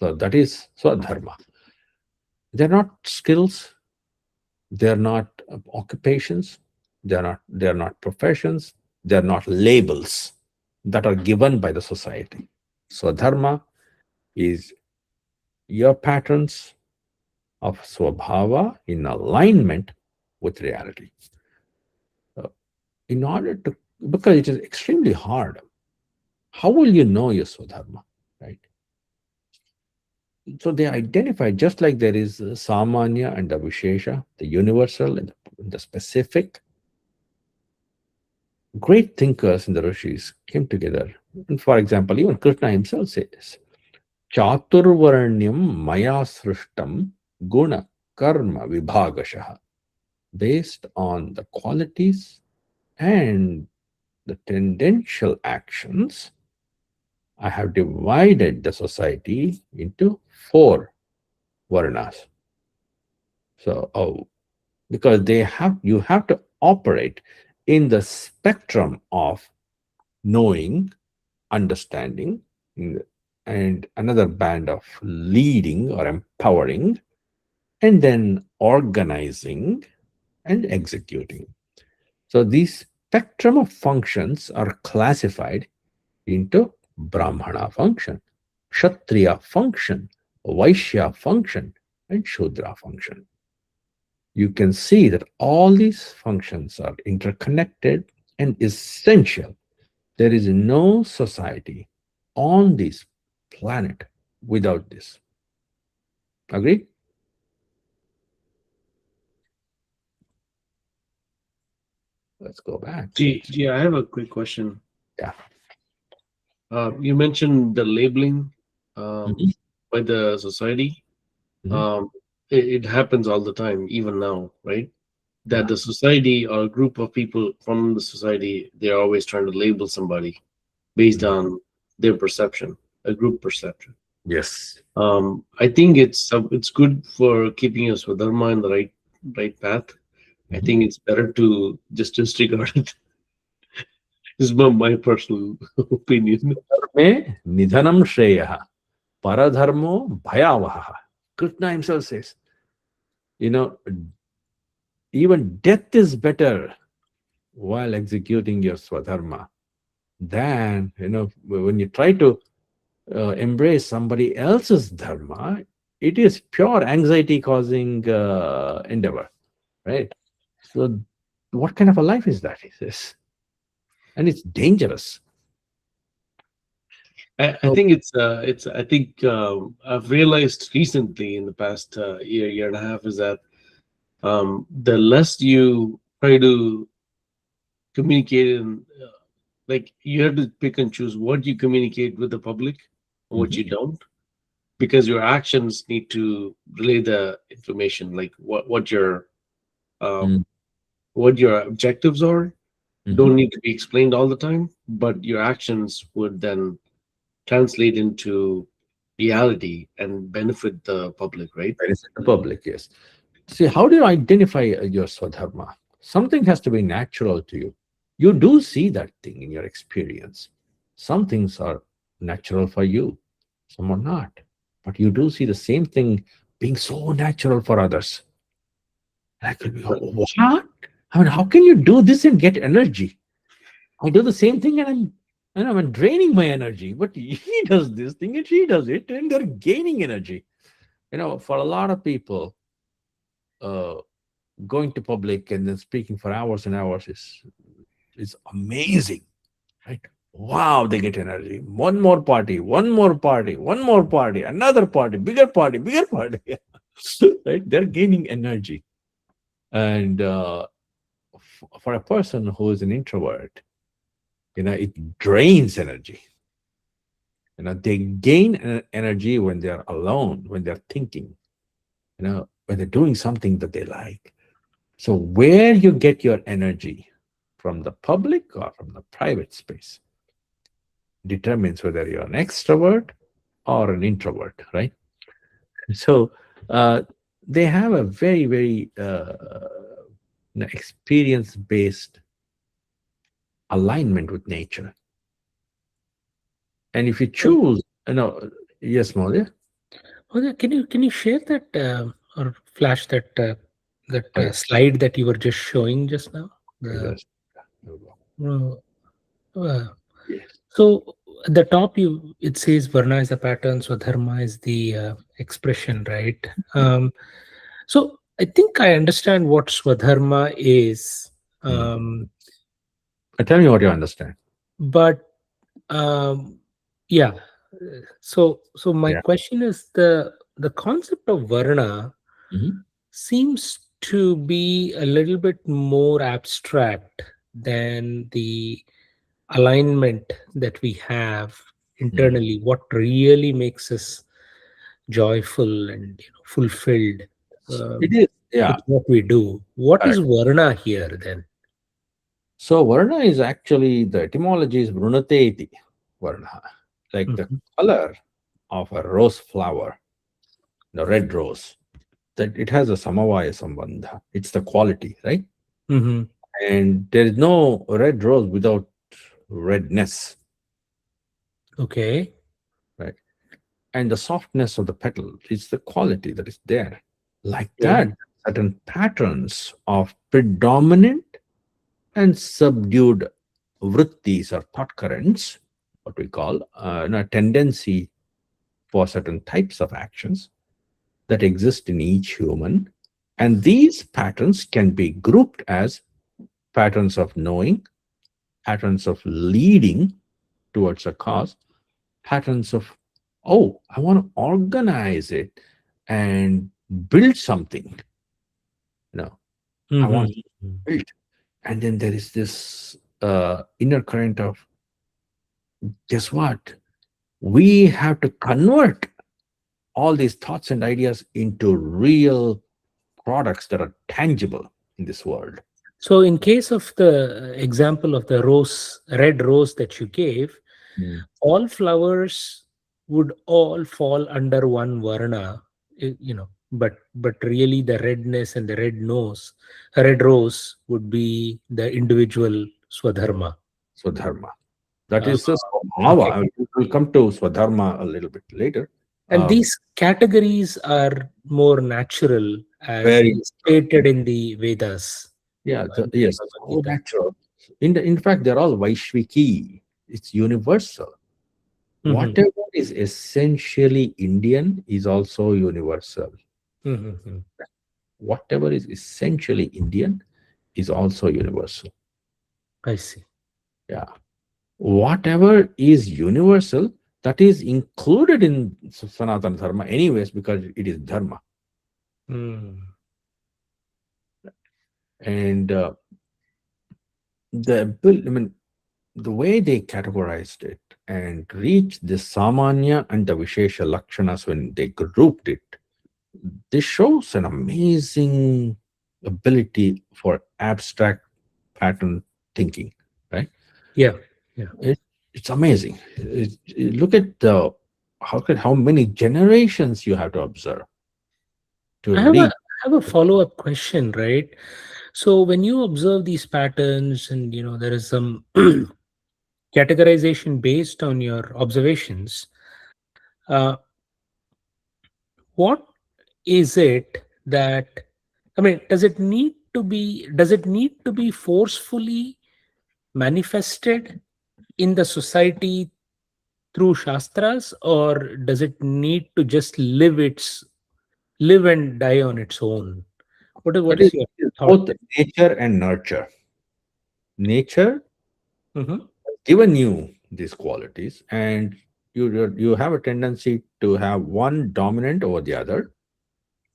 So that is swadharma. They're not skills, they're not occupations, they're not professions, they're not labels that are given by the society. Swadharma is your patterns of swabhava in alignment with reality. In order to, because it is extremely hard, how will you know your swadharma, right? So they identify, just like there is samanya and the vishesha, the universal and the specific. Great thinkers in the rishis came together. And for example, even Krishna himself says, Chaturvaranyam maya srishtam guna karma vibhagashaha. Based on the qualities and the tendential actions, I have divided the society into 4 varnas. So, because you have to operate in the spectrum of knowing, understanding, and another band of leading or empowering, and then organizing and executing. So these spectrum of functions are classified into Brahmana function, Kshatriya function, Vaishya function, and Shudra function. You can see that all these functions are interconnected and essential. There is no society on this planet without this. Agree? Let's go back. Gee, I have a quick question. Yeah. You mentioned the labeling Mhm. by the society. Mhm. It happens all the time, even now, right? That Yeah. the society or a group of people from the society, they're always trying to label somebody based Mhm. on their perception, a group perception. Yes. I think it's good for keeping us with dharma in the right path. I Mhm. think it's better to just disregard it. This is my personal opinion. Dharme nidhanam shreyaha, paradharmo bhayavaha. Krishna himself says, you know, even death is better while executing your swadharma than, when you try to embrace somebody else's dharma, it is pure anxiety causing endeavor, right? So what kind of a life is that, he says? And it's dangerous. I think it's I think I've realized recently in the past year and a half is that the less you try to communicate in like you have to pick and choose what you communicate with the public and what Mhm. you don't, because your actions need to relay the information, like um, Mm. what your objectives are Mhm. don't need to be explained all the time, but your actions would then translate into reality and benefit the public, right? That is in the public, yes. See, how do you identify your swadharma? Something has to be natural to you. You do see that thing in your experience. Some things are natural for you, some are not. But you do see the same thing being so natural for others. Like, what? I mean, how can you do this and get energy? I do the same thing and I'm draining my energy. But he does this thing and she does it, and they're gaining energy. For a lot of people, uh, going to public and then speaking for hours and hours is amazing, right? Wow, they get energy. One more party, one more party, one more party, another party, bigger party. Right? They're gaining energy. And for a person who is an introvert, it drains energy. They gain energy when they're alone, when they're thinking, when they're doing something that they like. So, where you get your energy, from the public or from the private space, determines whether you're an extrovert or an introvert, right? So, uh, they have a very, very experience based alignment with nature. And if you choose, yes, Maudya? Oh, yeah, can you share that or flash that Oh, yeah. slide that you were just showing just now? The Yes. There we go. uh, Yes. so at the top it says Varna is the pattern, so Dharma is the expression, right? So I think I understand what Swadharma is, Mm. um, Tell me what you understand. but um, yeah. So my Yeah. question is the concept of Varna Mhm. seems to be a little bit more abstract than the alignment that we have Mm. internally. What really makes us joyful and fulfilled It um, is. with Yeah. what we do. What is Correct. Varna here then? So Varna is actually, the etymology is Vrunateti Varna, like the Mhm. color of a rose flower, the red rose. That it has a samavaya sambandha. It's the quality, right? Mhm. And there is no red rose without redness, Okay. right? And the softness of the petal is the quality that is there. Like Okay. that, certain patterns of predominant and subdued vrittis or thought currents, what we call a tendency for certain types of actions that exist in each human. And these patterns can be grouped as patterns of knowing, patterns of leading towards a cause, patterns of, oh, I want to organize it and build something. You know, I want to Mhm. build. And then there is this inner current of, guess what? We have to convert all these thoughts and ideas into real products that are tangible in this world. So, in case of the example of the red rose that you gave, Mm. all flowers would all fall under one varna, but really the redness and the red rose would be the individual swadharma. Swadharma. That Uh, is the okay. Swabhava. We'll come to Swadharma a little bit later. And Um, these categories are more natural as very stated in the Vedas. Yeah, In the yes, Bhagavad so Gita. natural. In fact, they're all Vaishviki. It's universal. Mhm. Whatever is essentially Indian is also universal. Mhm. Whatever is essentially Indian is also universal. I see. Yeah. Whatever is universal, that is included in Sanatana Dharma, anyways, because it is Dharma. Mm. And the way they categorized it and reached the Samanya and the Vishesha Lakshanas when they grouped it, this shows an amazing ability for abstract pattern thinking, right? Yeah. Yeah. It's amazing. Look at how many generations you have to observe to I have a reach. I have a follow-up question, right? So when you observe these patterns and there is some categorization based on your observations, uh, what is it that, I mean, does it need does it need to be forcefully manifested in the society through Shastras, or does it need to just live and die on its own? What is your thought? Both nature and nurture. Nature Mhm. given you these qualities, and you have a tendency to have one dominant over the other.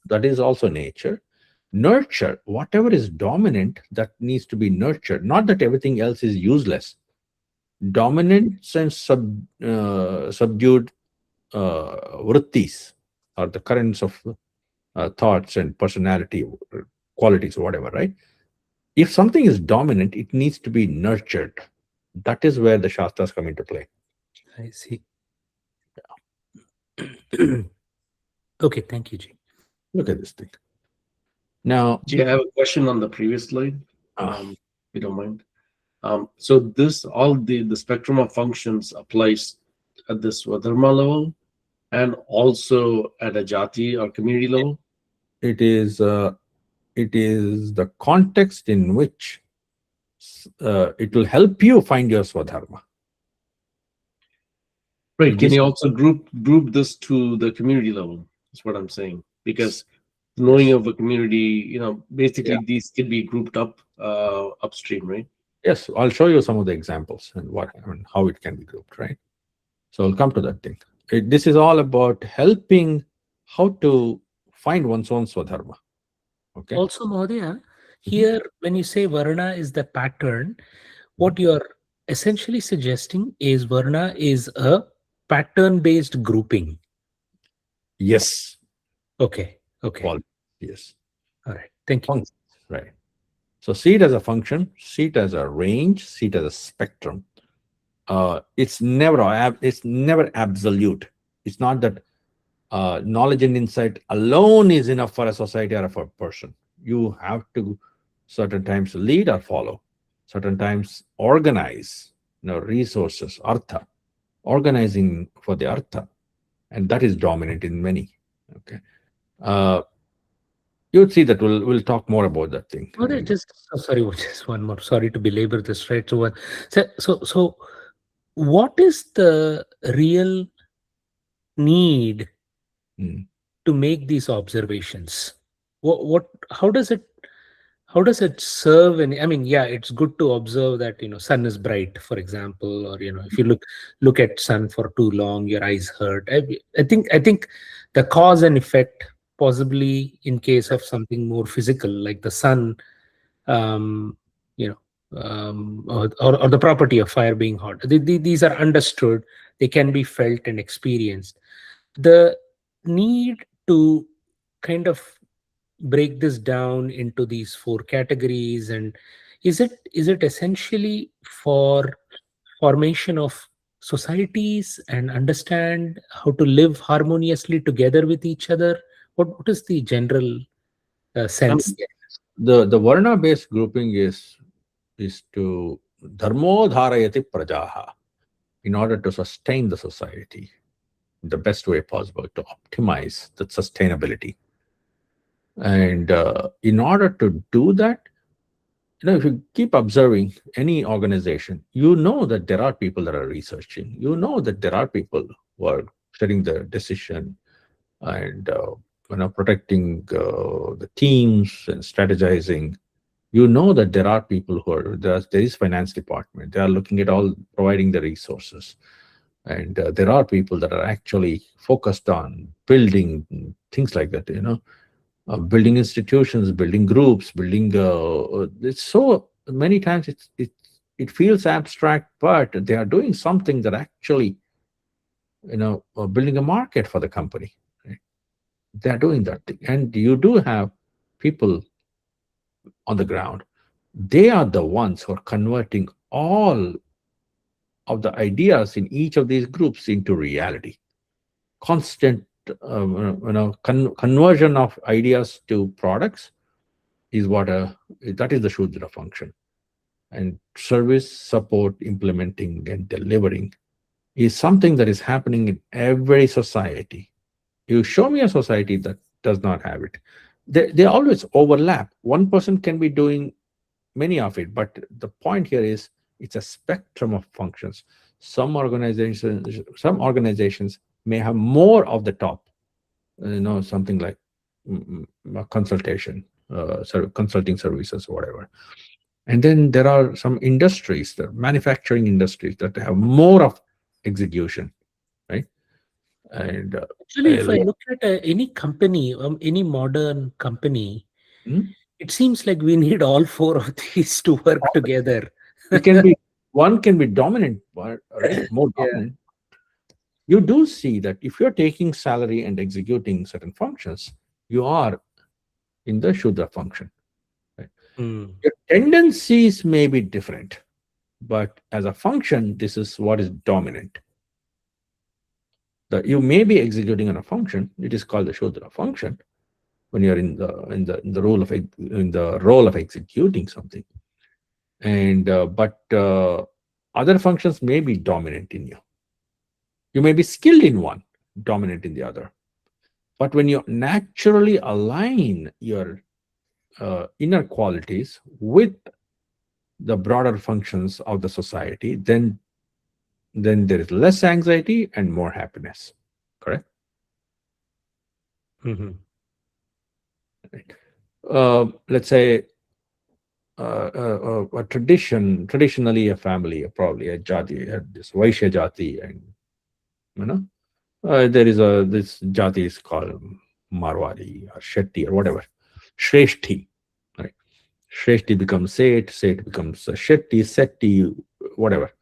That is also nature. Nurture whatever is dominant, that needs to be nurtured, not that everything else is useless. Dominance and subdued vrittis, or the currents of thoughts and personality qualities, whatever, right? If something is dominant, it needs to be nurtured. That is where the Shastras come into play. I see. Okay, thank you, Ji. Look at this thing. Now, Do you have a question on the previous slide? Ah. If you don't mind. So this all the spectrum of functions applies at the Swadharma level and also at a jati or community level. it is the context in which it will help you find your Swadharma. Right. Can This- you also group this to the community level? That's what I'm saying. Because knowing of a community, basically these can be grouped up upstream, right? Yes, I'll show you some of the examples and how it can be grouped, right? So I'll come to that thing. This is all about helping how to find one's own Swadharma. Okay. Also, Mahodaya, here when you say Varna is the pattern, what you're essentially suggesting is Varna is a pattern-based grouping. Yes. Okay. Okay. Quality. Yes. All right. Thank you. Function, right. So see it as a function, see it as a range, see it as a spectrum. It's never absolute. It's not that knowledge and insight alone is enough for a society or for a person. You have to certain times lead or follow, certain times organize, resources, artha, organizing for the artha, and that is dominant in many. Okay. You would see that we'll talk more about that thing. Mahodaya, just one more. Sorry to belabor this, right? So what is the real need Mm. to make these observations? How does it serve? And I mean, yeah, it's good to observe that sun is bright, for example, or if you look at sun for too long, your eyes hurt. I think the cause and effect, possibly in case of something more physical like the sun, um, or the property of fire being hot. These are understood. They can be felt and experienced. The need to kind of break this down into these four categories, and is it essentially for formation of societies and understand how to live harmoniously together with each other? What is the general sense there? The Varna based grouping is to dharmo dharayati prajaha, in order to sustain the society the best way possible, to optimize the sustainability. And in order to do that, if you keep observing any organization, that there are people that are researching, that there are people who are setting the decision and protecting the teams and strategizing. That there are people who are there is finance department, they are looking at all, providing the resources, and there are people that are actually focused on building things like that, building institutions, building groups, building it's so many times it feels abstract, but they are doing something that actually building a market for the company, right? They are doing that thing, and you do have people on the ground. They are the ones who are converting all of the ideas in each of these groups into reality. Constant conversion of ideas to products is that is the Shudra function. And service, support, implementing, and delivering is something that is happening in every society. You show me a society that does not have it. they always overlap. One person can be doing many of it, but the point here is it's a spectrum of functions. Some organizations may have more of the top, something like consultation, consulting services or whatever. And then there are some industries, the manufacturing industries, that have more of execution, right? And Actually, if I look at any company, any modern company, Hmm? it seems like we need all four of these to work together. it can be one can be dominant, right? More Yeah. dominant. You do see that if you're taking salary and executing certain functions, you are in the Shudra function. Right? Mm. Your tendencies may be different, but as a function, this is what is dominant. You may be executing on a function; it is called the Shudra function when you're in the role of executing something, and but other functions may be dominant in you. You may be skilled in one, dominant in the other. But when you naturally align your inner qualities with the broader functions of the society, then there is less anxiety and more happiness. Correct? Mhm. Right. Let's say a traditionally a family, probably a jati, this Vaishya jati, and you know, there is this jati is called Marwari or Shetty or whatever, Shreshti, right? Shreshti becomes Seth becomes Shetty, Setti, whatever.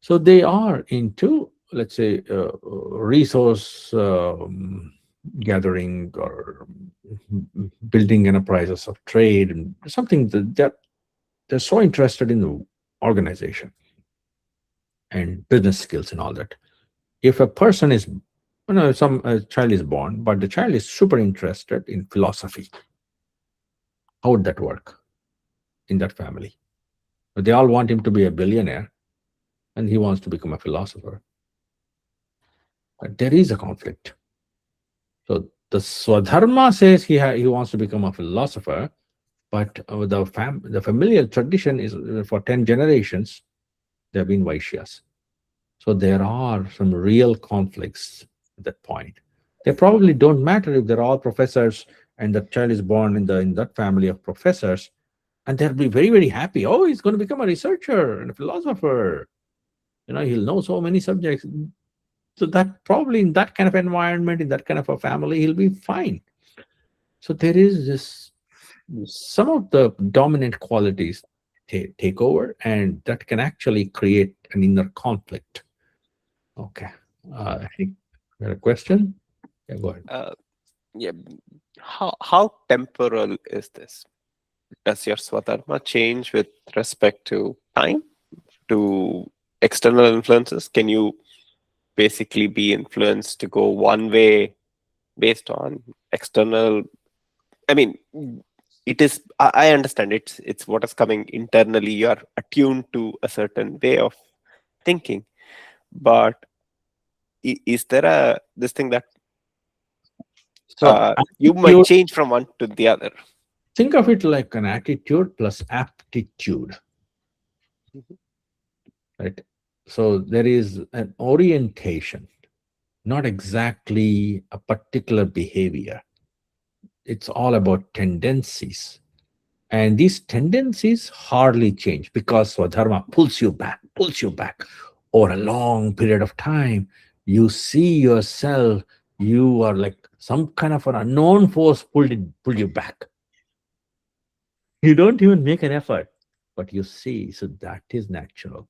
So they are into, let's say, resource gathering or building enterprises of trade and something that they're so interested in the organization and business skills and all that. If a person is, some child is born, but the child is super interested in philosophy, how would that work in that family? They all want him to be a billionaire, and he wants to become a philosopher. But there is a conflict. So the Swadharma says he wants to become a philosopher, but the familial tradition is for 10 generations, they have been Vaishyas. So there are some real conflicts at that point. They probably don't matter if they're all professors and the child is born in that family of professors, and they'll be very, very happy. Oh, he's going to become a researcher and a philosopher. He'll know so many subjects. So that probably in that kind of environment, in that kind of a family, he'll be fine. So there is this, some of the dominant qualities take over, and that can actually create an inner conflict. Okay. I think you had a question? Yeah, go ahead. Yeah. How temporal is this? Does your swadharma change with respect to time, to external influences? Can you basically be influenced to go one way based on external? I mean, it is. I understand it's what is coming internally. You are attuned to a certain way of thinking, but is there this thing that So you might attitude, change from one to the other? think of it like an attitude plus aptitude, Mhm. right? So there is an orientation, not exactly a particular behavior. It's all about tendencies. And these tendencies hardly change because Swadharma pulls you back over a long period of time. You see yourself, you are like some kind of an unknown force pulled you back. You don't even make an effort, but you see. So that is natural.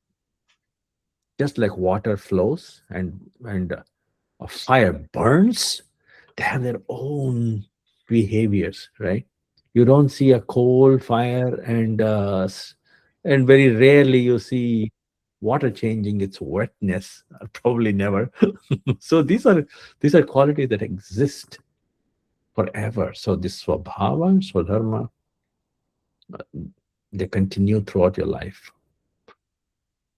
Just like water flows and a fire burns, they have their own behaviors, right? You don't see a coal fire and very rarely you see water changing its wetness. Probably never. So these are qualities that exist forever. So this swabhava, swadharma, they continue throughout your life.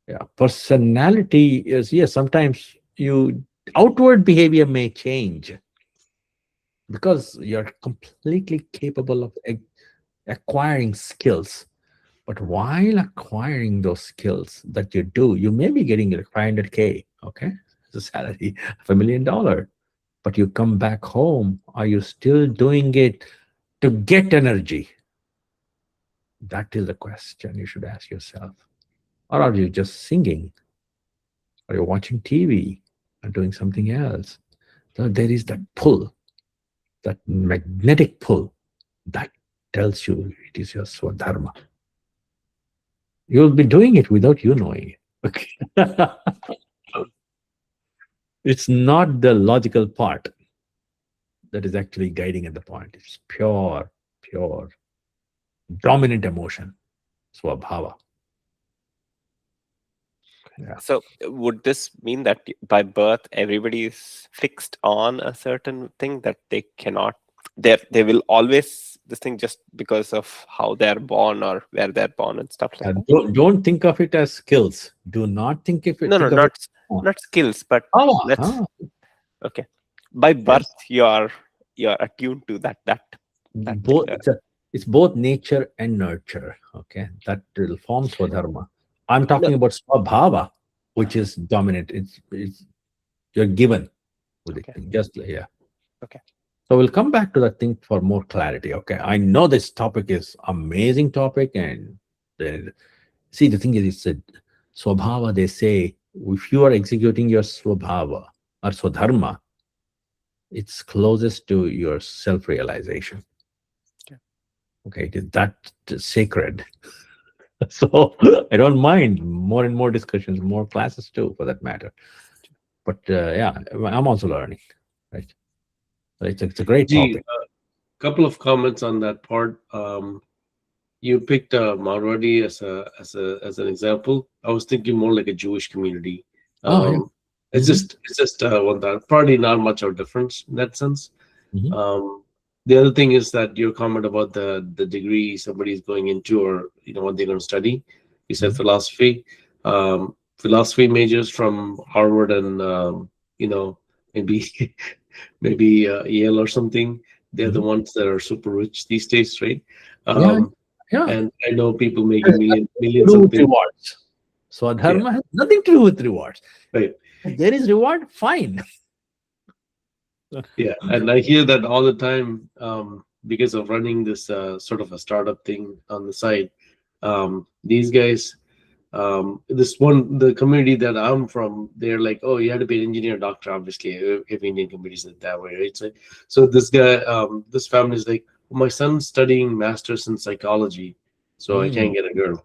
Yeah, personality is, yes, sometimes you outward behavior may change, because you're completely capable of acquiring skills. But while acquiring those skills that you do, you may be getting like 500K, okay? It's a salary of $1 million. But you come back home, are you still doing it to get energy? That is the question you should ask yourself. Or are you just singing? Are you watching TV or doing something else? So there is that pull, that magnetic pull that tells you it is your swadharma. You'll be doing it without you knowing it. Okay. It's not the logical part that is actually guiding at the point. It's pure, dominant emotion, swabhava. Yeah. So would this mean that by birth everybody is fixed on a certain thing that they cannot? They will always this thing just because of how they're born or where they're born and stuff like that. Don't think of it as skills. Do not think of it. No, think of not it. not skills, but Oh, let's okay. By yes. birth, you're attuned to that thing. Both it's both nature and nurture. Okay, that will form swadharma. I'm talking about swabhava, which is dominant. It's you're given with it. Okay. Just yeah. Okay. So we'll come back to that thing for more clarity. Okay, I know this topic is amazing topic, and then see the thing is, it's a swabhava. They say if you are executing your swabhava or swadharma, it's closest to your self-realization. Okay, it is that sacred. So I don't mind more and more discussions, more classes too, for that matter. But yeah, I'm also learning, right? So it's a great Gee, topic. couple of comments on that part. You picked Marwadi as an example. I was thinking more like a Jewish community. Oh, yeah. It's just one that probably not much of a difference in that sense. Mhm. The other thing is that your comment about the degree somebody's going into, or what they're going to study. You said Mhm. philosophy. Philosophy majors from Harvard and maybe maybe Yale or something. They're the ones that are super rich these days, right? Yeah, yeah. And I know people making millions Do of with things. rewards. Swadharma has nothing to do with rewards. Right. If there is reward, fine. Yeah, and I hear that all the time because of running this sort of a startup thing on the side. These guys, the community that I'm from, they're like, oh, you had to be an engineer, doctor, obviously. If Indian communities are that way, right? So this guy, this family is like, my son's studying masters in psychology, so I can't get a girl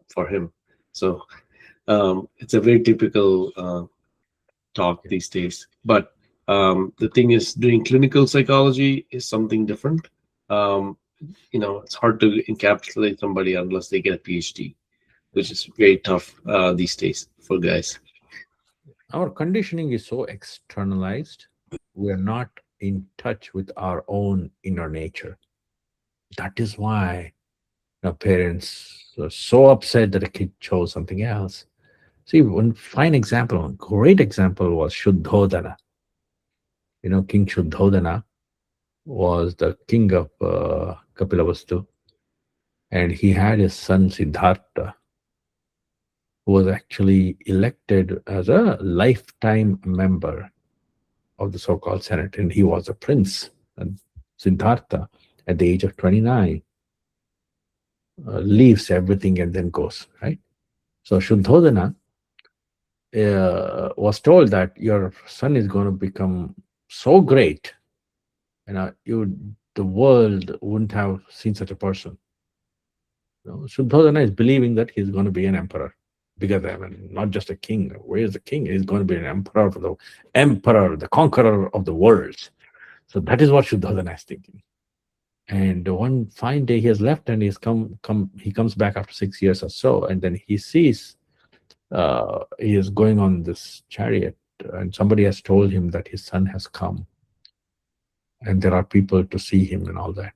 for him. So it's a very typical talk these days. But the thing is, doing clinical psychology is something different. It's hard to encapsulate somebody unless they get a PhD, which is very tough these days for guys. Our conditioning is so externalized, we are not in touch with our own inner nature. That is why our parents are so upset that a kid chose something else. See, one fine example, a great example was Shuddhodana. King Shuddhodana was the king of Kapilavastu, and he had his son Siddhartha, who was actually elected as a lifetime member of the so-called Senate, and he was a prince. And Siddhartha, at the age of 29, leaves everything and then goes, right? So Shuddhodana was told that your son is going to become so great, the world wouldn't have seen such a person. Shuddhodana is believing that he's going to be an emperor, because not just a king. Where is the king? He's going to be an emperor, the conqueror of the world. So that is what Shuddhodana is thinking. And one fine day he has left, and he comes back after 6 years or so, and then he sees he is going on this chariot, and somebody has told him that his son has come, and there are people to see him and all that.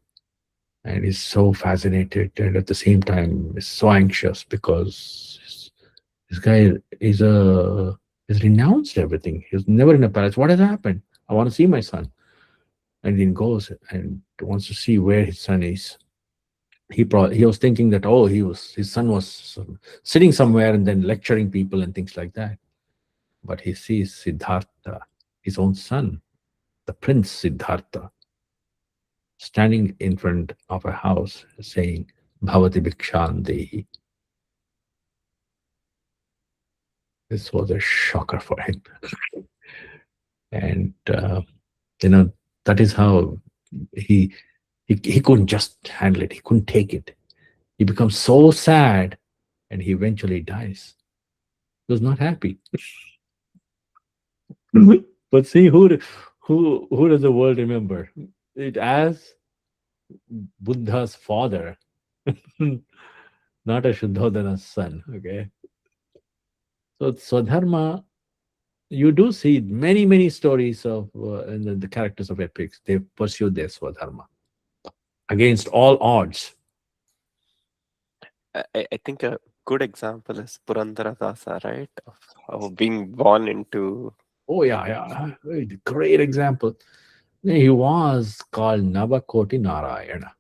And he's so fascinated, and at the same time is so anxious, because this guy is renounced everything. He's never in a palace. What has happened? I want to see my son. and then goes and wants to see where his son is. He was thinking that his son was sitting somewhere and then lecturing people and things like that. But he sees Siddhartha, his own son, the prince Siddhartha, standing in front of a house saying, Bhavati Bhikshan Dehi. This was a shocker for him. And, that is how he couldn't just handle it. He couldn't take it. He becomes so sad and he eventually dies. He was not happy. But see, who does the world remember? It as Buddha's father, not a Shuddhodana's son. Okay. So Swadharma, you do see many, many stories of in the characters of epics. They pursued their Swadharma against all odds. I think a good example is Purandaradasa, right? Of being born into. Oh yeah. Great example. He was called Navakoti Narayana.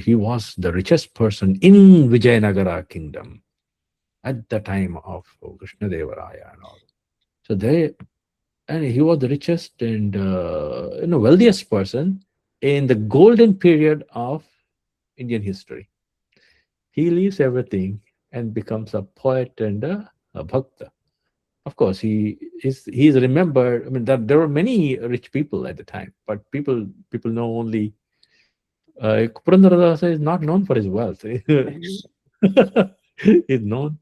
He was the richest person in Vijayanagara kingdom at the time of Krishna Devaraya and all. So he was the richest and wealthiest person in the golden period of Indian history. He leaves everything and becomes a poet and a bhakta. Of course, he is remembered. I mean, there were many rich people at the time, but people know only. Purandaradasa is not known for his wealth. He's known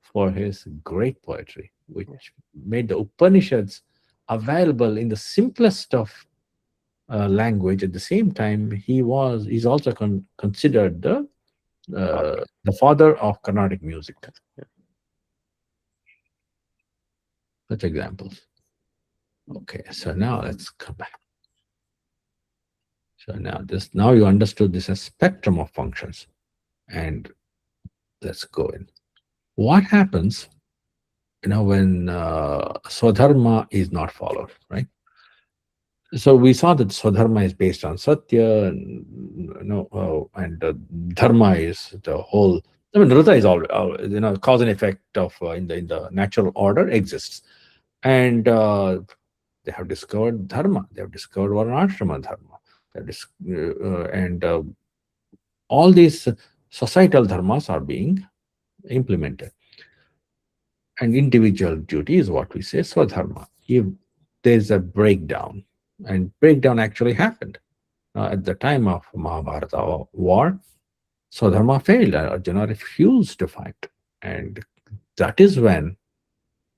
for his great poetry, which made the Upanishads available in the simplest of language. At the same time, he's also considered the father of Carnatic music. Such examples. Okay, so now let's come back. So now you understood this as spectrum of functions, and let's go in. What happens, when Swadharma is not followed, right? So we saw that Swadharma is based on Satya, and Dharma is the whole. I mean, Ruta is all cause and effect of in the natural order exists, and they have discovered Dharma. They have discovered Varnashrama Dharma. And all these societal dharmas are being implemented. And individual duty is what we say Swadharma. If there's a breakdown, and breakdown actually happened at the time of Mahabharata war, Swadharma failed. Arjuna refused to fight. And that is when,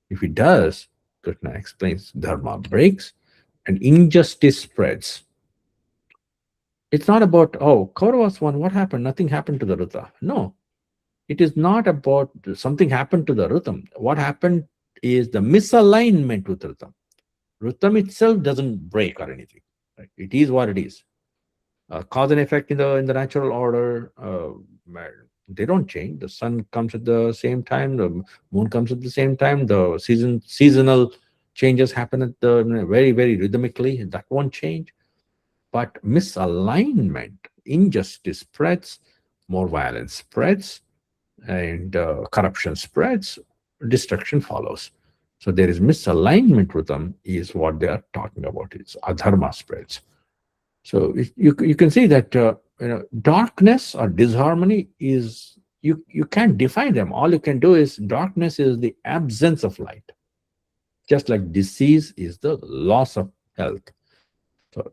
if he does, Krishna explains, Dharma breaks and injustice spreads. It's not about, Kauravas won, what happened? Nothing happened to the Ruta. No, it is not about something happened to the Rutam. What happened is the misalignment with Rutam. Rutam itself doesn't break or anything. Right? It is what it is. Cause and effect in the natural order, they don't change. The sun comes at the same time, the moon comes at the same time, the seasonal changes happen at the very, very rhythmically, and that won't change. But misalignment, injustice spreads, more violence spreads, and corruption spreads, destruction follows. So there is misalignment with them, is what they are talking about. It's adharma spreads. So you can see that darkness or disharmony is, you can't define them. All you can do is, darkness is the absence of light, just like disease is the loss of health. So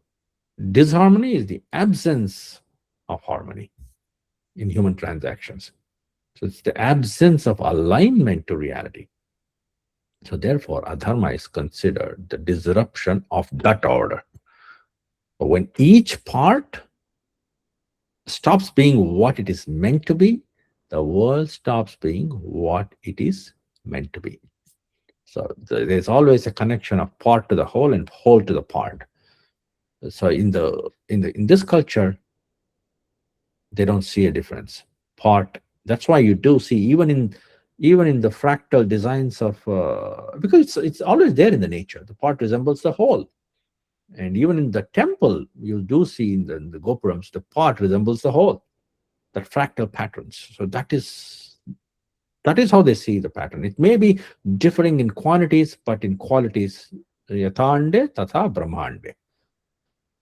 disharmony is the absence of harmony in human transactions. So it's the absence of alignment to reality. So therefore, adharma is considered the disruption of that order. But when each part stops being what it is meant to be, the world stops being what it is meant to be. So there's always a connection of part to the whole and whole to the part. So in this culture, they don't see a difference. That's why you do see, even in even in the fractal designs of, because it's always there in the nature. The part resembles the whole. And even in the temple, you do see in the gopurams, the part resembles the whole, that fractal patterns. So that is how they see the pattern. It may be differing in quantities, but in qualities, yathande tatha brahmande.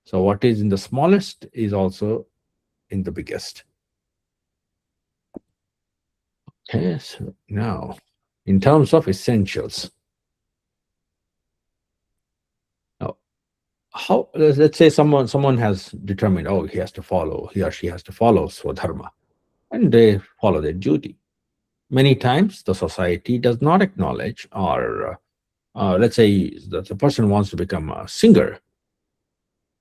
So what is in the smallest is also in the biggest. Okay, so now, in terms of essentials, now, how, let's say someone has determined, oh, he or she has to follow Swadharma, and they follow their duty. Many times the society does not acknowledge, or let's say that the person wants to become a singer,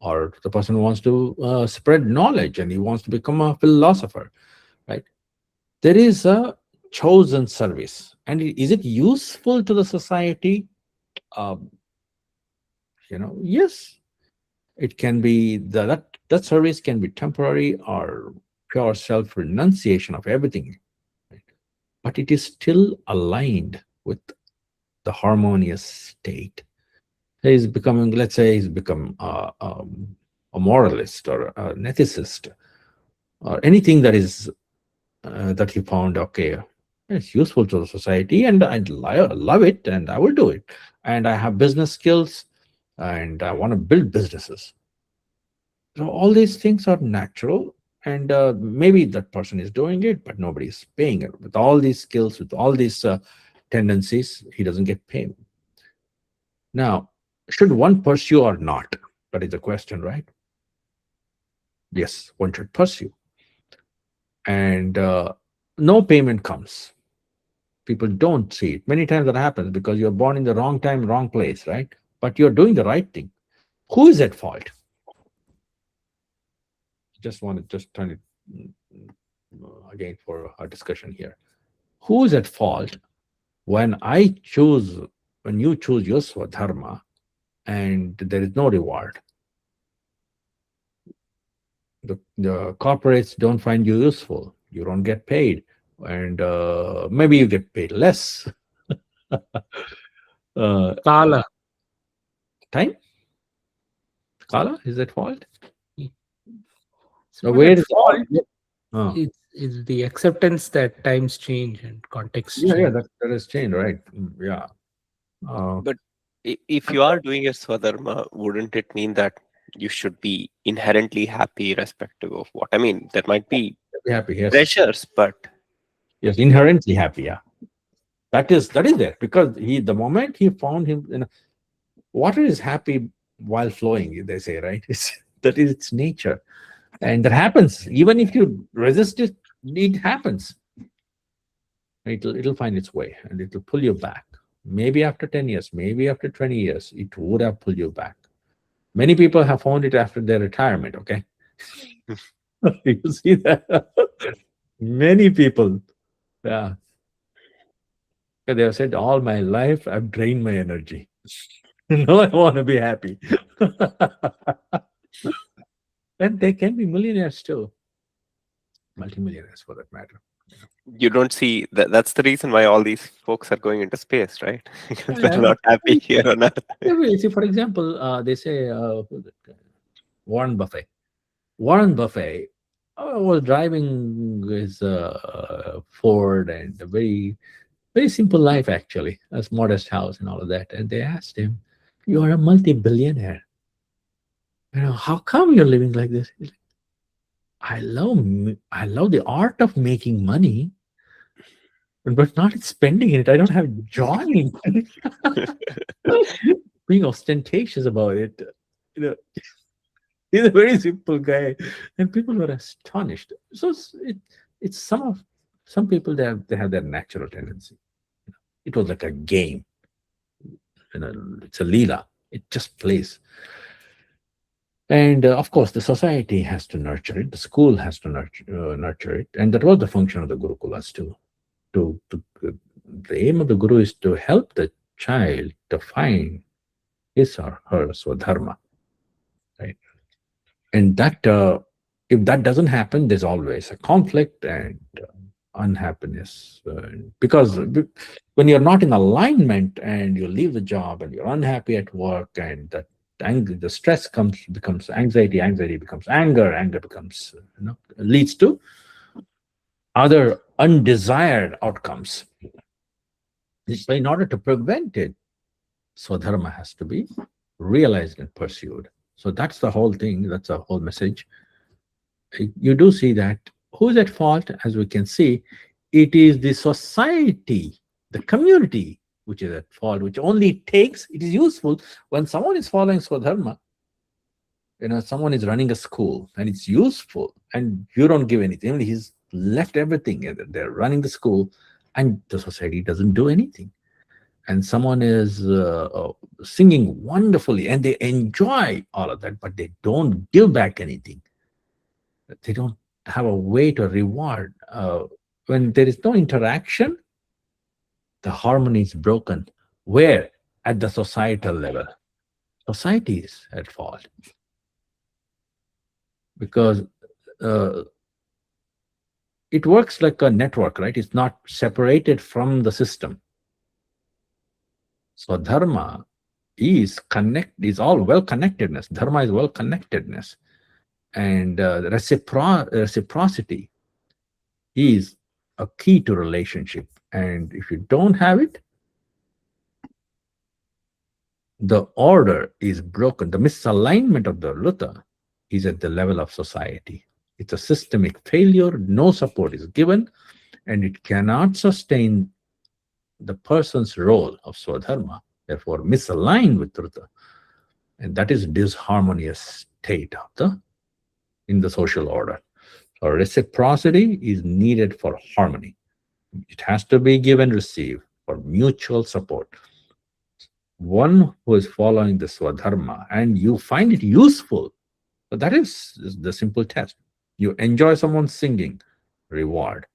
or the person wants to spread knowledge and he wants to become a philosopher, right? There is a chosen service, and is it useful to the society? um, yes, it can be. That service can be temporary or pure self renunciation of everything, right? But it is still aligned with the harmonious state. He's becoming, let's say he's become a moralist or an ethicist, or anything that is that he found, okay, it's useful to the society and I love it and I will do it, and I have business skills and I want to build businesses. So all these things are natural, and maybe that person is doing it but nobody is paying it. With all these skills, with all these tendencies, he doesn't get paid. Now, should one pursue or not? That is the question, right? Yes, one should pursue. And no payment comes. People don't see it. Many times that happens because you're born in the wrong time, wrong place, right? But you're doing the right thing. Who is at fault? Just want to just turn it again for a discussion here. Who is at fault when you choose your swadharma and there is no reward? The corporates don't find you useful. You don't get paid, and maybe you get paid less. Kala. Time? Kala is at fault? It's Now, not where at is fault. Uh, It's the acceptance that times change and contexts yeah, change. that has changed, right? Yeah. But if you are doing your swadharma, wouldn't it mean that you should be inherently happy, irrespective of what? I mean, there might be Be happy, yes. pressures, but Yes, inherently happy, yeah. That is there because the moment he found him, water is happy while flowing, they say, right? That is its nature. And that happens. Even if you resist it, it happens. It'll find its way and it'll pull you back. Maybe after 10 years, maybe after 20 years, it would have pulled you back. Many people have found it after their retirement, okay? You see that? Many people, yeah. They have said, all my life, I've drained my energy. No, I want to be happy. And they can be millionaires too. Multimillionaires for that matter. you don't see that. That's the reason why all these folks are going into space, right? Because Yeah, they're not happy here on Earth. see, for example, they say Warren Buffett. Warren Buffett was driving his Ford and a very, very simple life, actually, a modest house and all of that. And they asked him, "You are a multi-billionaire. How come you're living like this?" He's like, I love the art of making money, but not spending it. I don't have joy in being ostentatious about it. You know, he's a very simple guy, and people were astonished. So it's some people they have their natural tendency. It was like a game. It's a leela. It just plays. And of course, the society has to nurture it. The school has to nurture it, and that was the function of the gurukulas too. The aim of the guru is to help the child to find his or her swadharma, right? And that if that doesn't happen, there's always a conflict and unhappiness. Because when you're not in alignment and you leave the job and you're unhappy at work, and that anger, the stress becomes anxiety, anxiety becomes anger, anger becomes, leads to other undesired outcomes. So in order to prevent it, Swadharma has to be realized and pursued. So that's the whole thing. That's the whole message. You do see that who's at fault, as we can see, it is the society, the community, which is at fault, which only takes, it is useful when someone is following Swadharma. Someone is running a school and it's useful and you don't give anything. Only he's left everything and they're running the school and the society doesn't do anything. And someone is singing wonderfully and they enjoy all of that, but they don't give back anything. They don't have a way to reward. When there is no interaction, the harmony is broken. Where? At the societal level. Society is at fault. Because it works like a network, right? It's not separated from the system. So dharma is all well-connectedness. Dharma is well-connectedness. And reciprocity is a key to relationship. And if you don't have it, the order is broken. The misalignment of the Ruta is at the level of society. It's a systemic failure. No support is given, and it cannot sustain the person's role of Swadharma, therefore misaligned with Ruta. And that is disharmonious state in the social order. So reciprocity is needed for harmony. It has to be give and receive for mutual support. One who is following the Swadharma and you find it useful, that is the simple test. You enjoy someone singing, reward.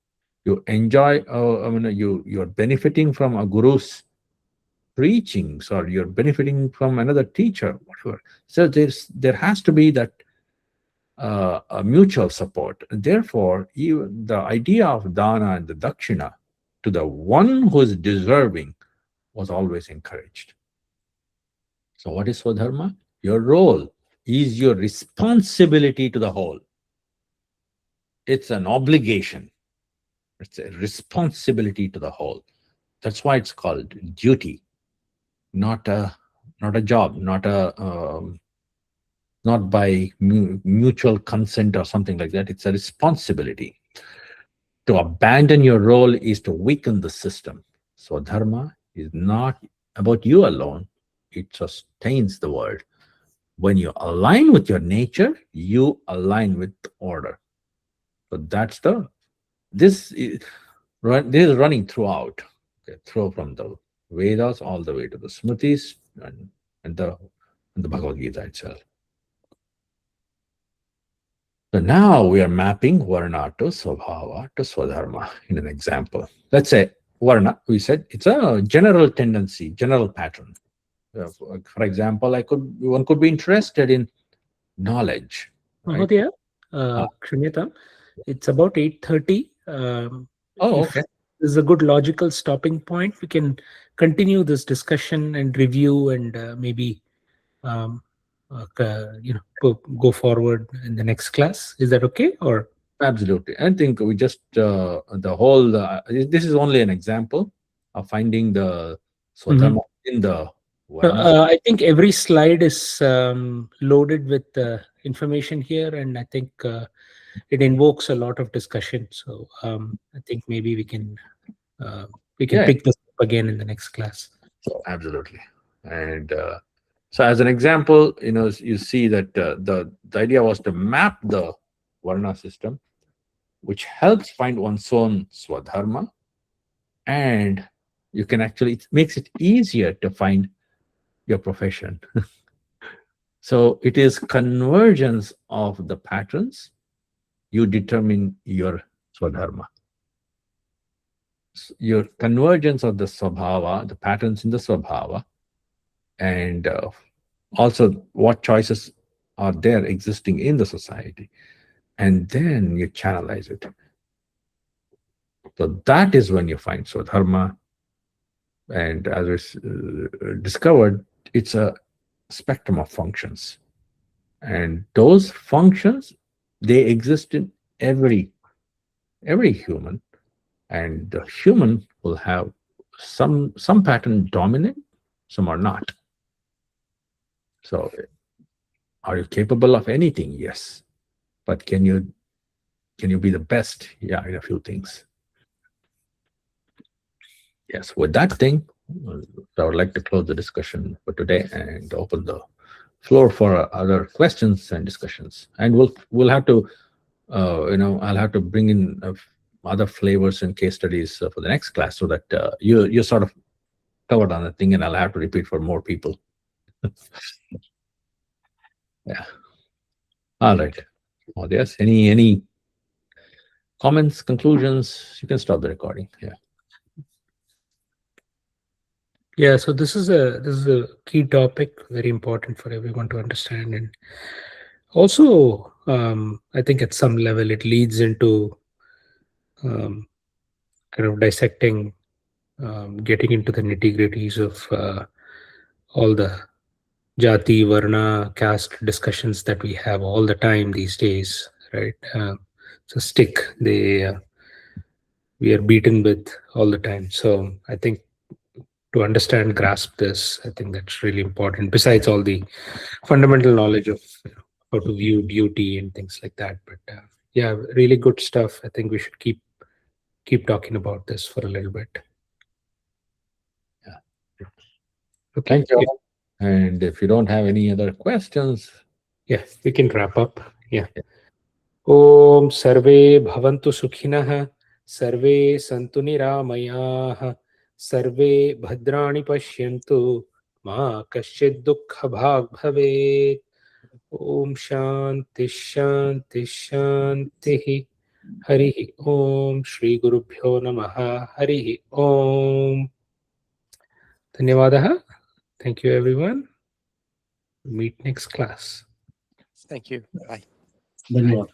You enjoy, you're benefiting from a guru's preachings, or you're benefiting from another teacher, whatever. So there has to be that a mutual support. Therefore, even the idea of dana and the dakshina to the one who is deserving was always encouraged. So what is Swadharma? Your role is your responsibility to the whole. It's an obligation. It's a responsibility to the whole. That's why it's called duty, not a job, not by mutual consent or something like that. It's a responsibility. To abandon your role is to weaken the system. So dharma is not about you alone. It sustains the world. When you align with your nature, you align with order. So that's this is running throughout, from the Vedas all the way to the Smritis and the Bhagavad Gita itself. So now we are mapping Varna to Swabhava to Swadharma in an example. Let's say Varna, we said it's a general tendency, general pattern. For example, one could be interested in knowledge. Right? Mahodaya, Kshumyatam, it's about 8:30. Okay. This is a good logical stopping point. We can continue this discussion and review and maybe go forward in the next class. Is that okay? Or Absolutely. I think we just this is only an example of finding the Swadharma in the I think every slide is loaded with information here, and I think it invokes a lot of discussion. So I think maybe we can pick this up again in the next class. Absolutely. And so as an example, you see that the idea was to map the Varna system, which helps find one's own Swadharma, and you can it makes it easier to find your profession. So it is convergence of the patterns. You determine your Swadharma. Your convergence of the Swabhava, the patterns in the Swabhava, and also what choices are there existing in the society. And then you channelize it. So that is when you find Swadharma. And as we discovered, it's a spectrum of functions. And those functions, they exist in every human. And the human will have some pattern dominant, some are not. So are you capable of anything? Yes. But can you be the best? Yeah, in a few things. Yes, with that thing, I would like to close the discussion for today and open the floor for other questions and discussions. And we'll have to, I'll have to bring in other flavors and case studies for the next class, so that you're sort of covered on the thing, and I'll have to repeat for more people. Yeah. All right. Oh, yes. Any comments, conclusions? You can stop the recording. Yeah. Yeah, so this is a key topic, very important for everyone to understand, and also I think at some level it leads into kind of dissecting, getting into the nitty-gritties of all the jati, varna, caste discussions that we have all the time these days, right? It's a stick we are beaten with all the time. So I think to understand, grasp this, I think that's really important. Besides all the fundamental knowledge of how to view beauty and things like that, but yeah, really good stuff. I think we should keep talking about this for a little bit. Yeah. Okay. Thank you. And if you don't have any other questions, Yeah, we can wrap up. Yeah. Om sarve bhavantu sukhinah, sarve santu niramayaah, sarve bhadrani pashyantu, ma kaschid dukkha bhag bhavet. Om shanti shanti shanti. Harihi Om. Shri Gurubhyo Namaha. Harihi Om. Dhanyavadaha. Thank you, everyone. Meet next class. Thank you. Bye. Dhanyawad.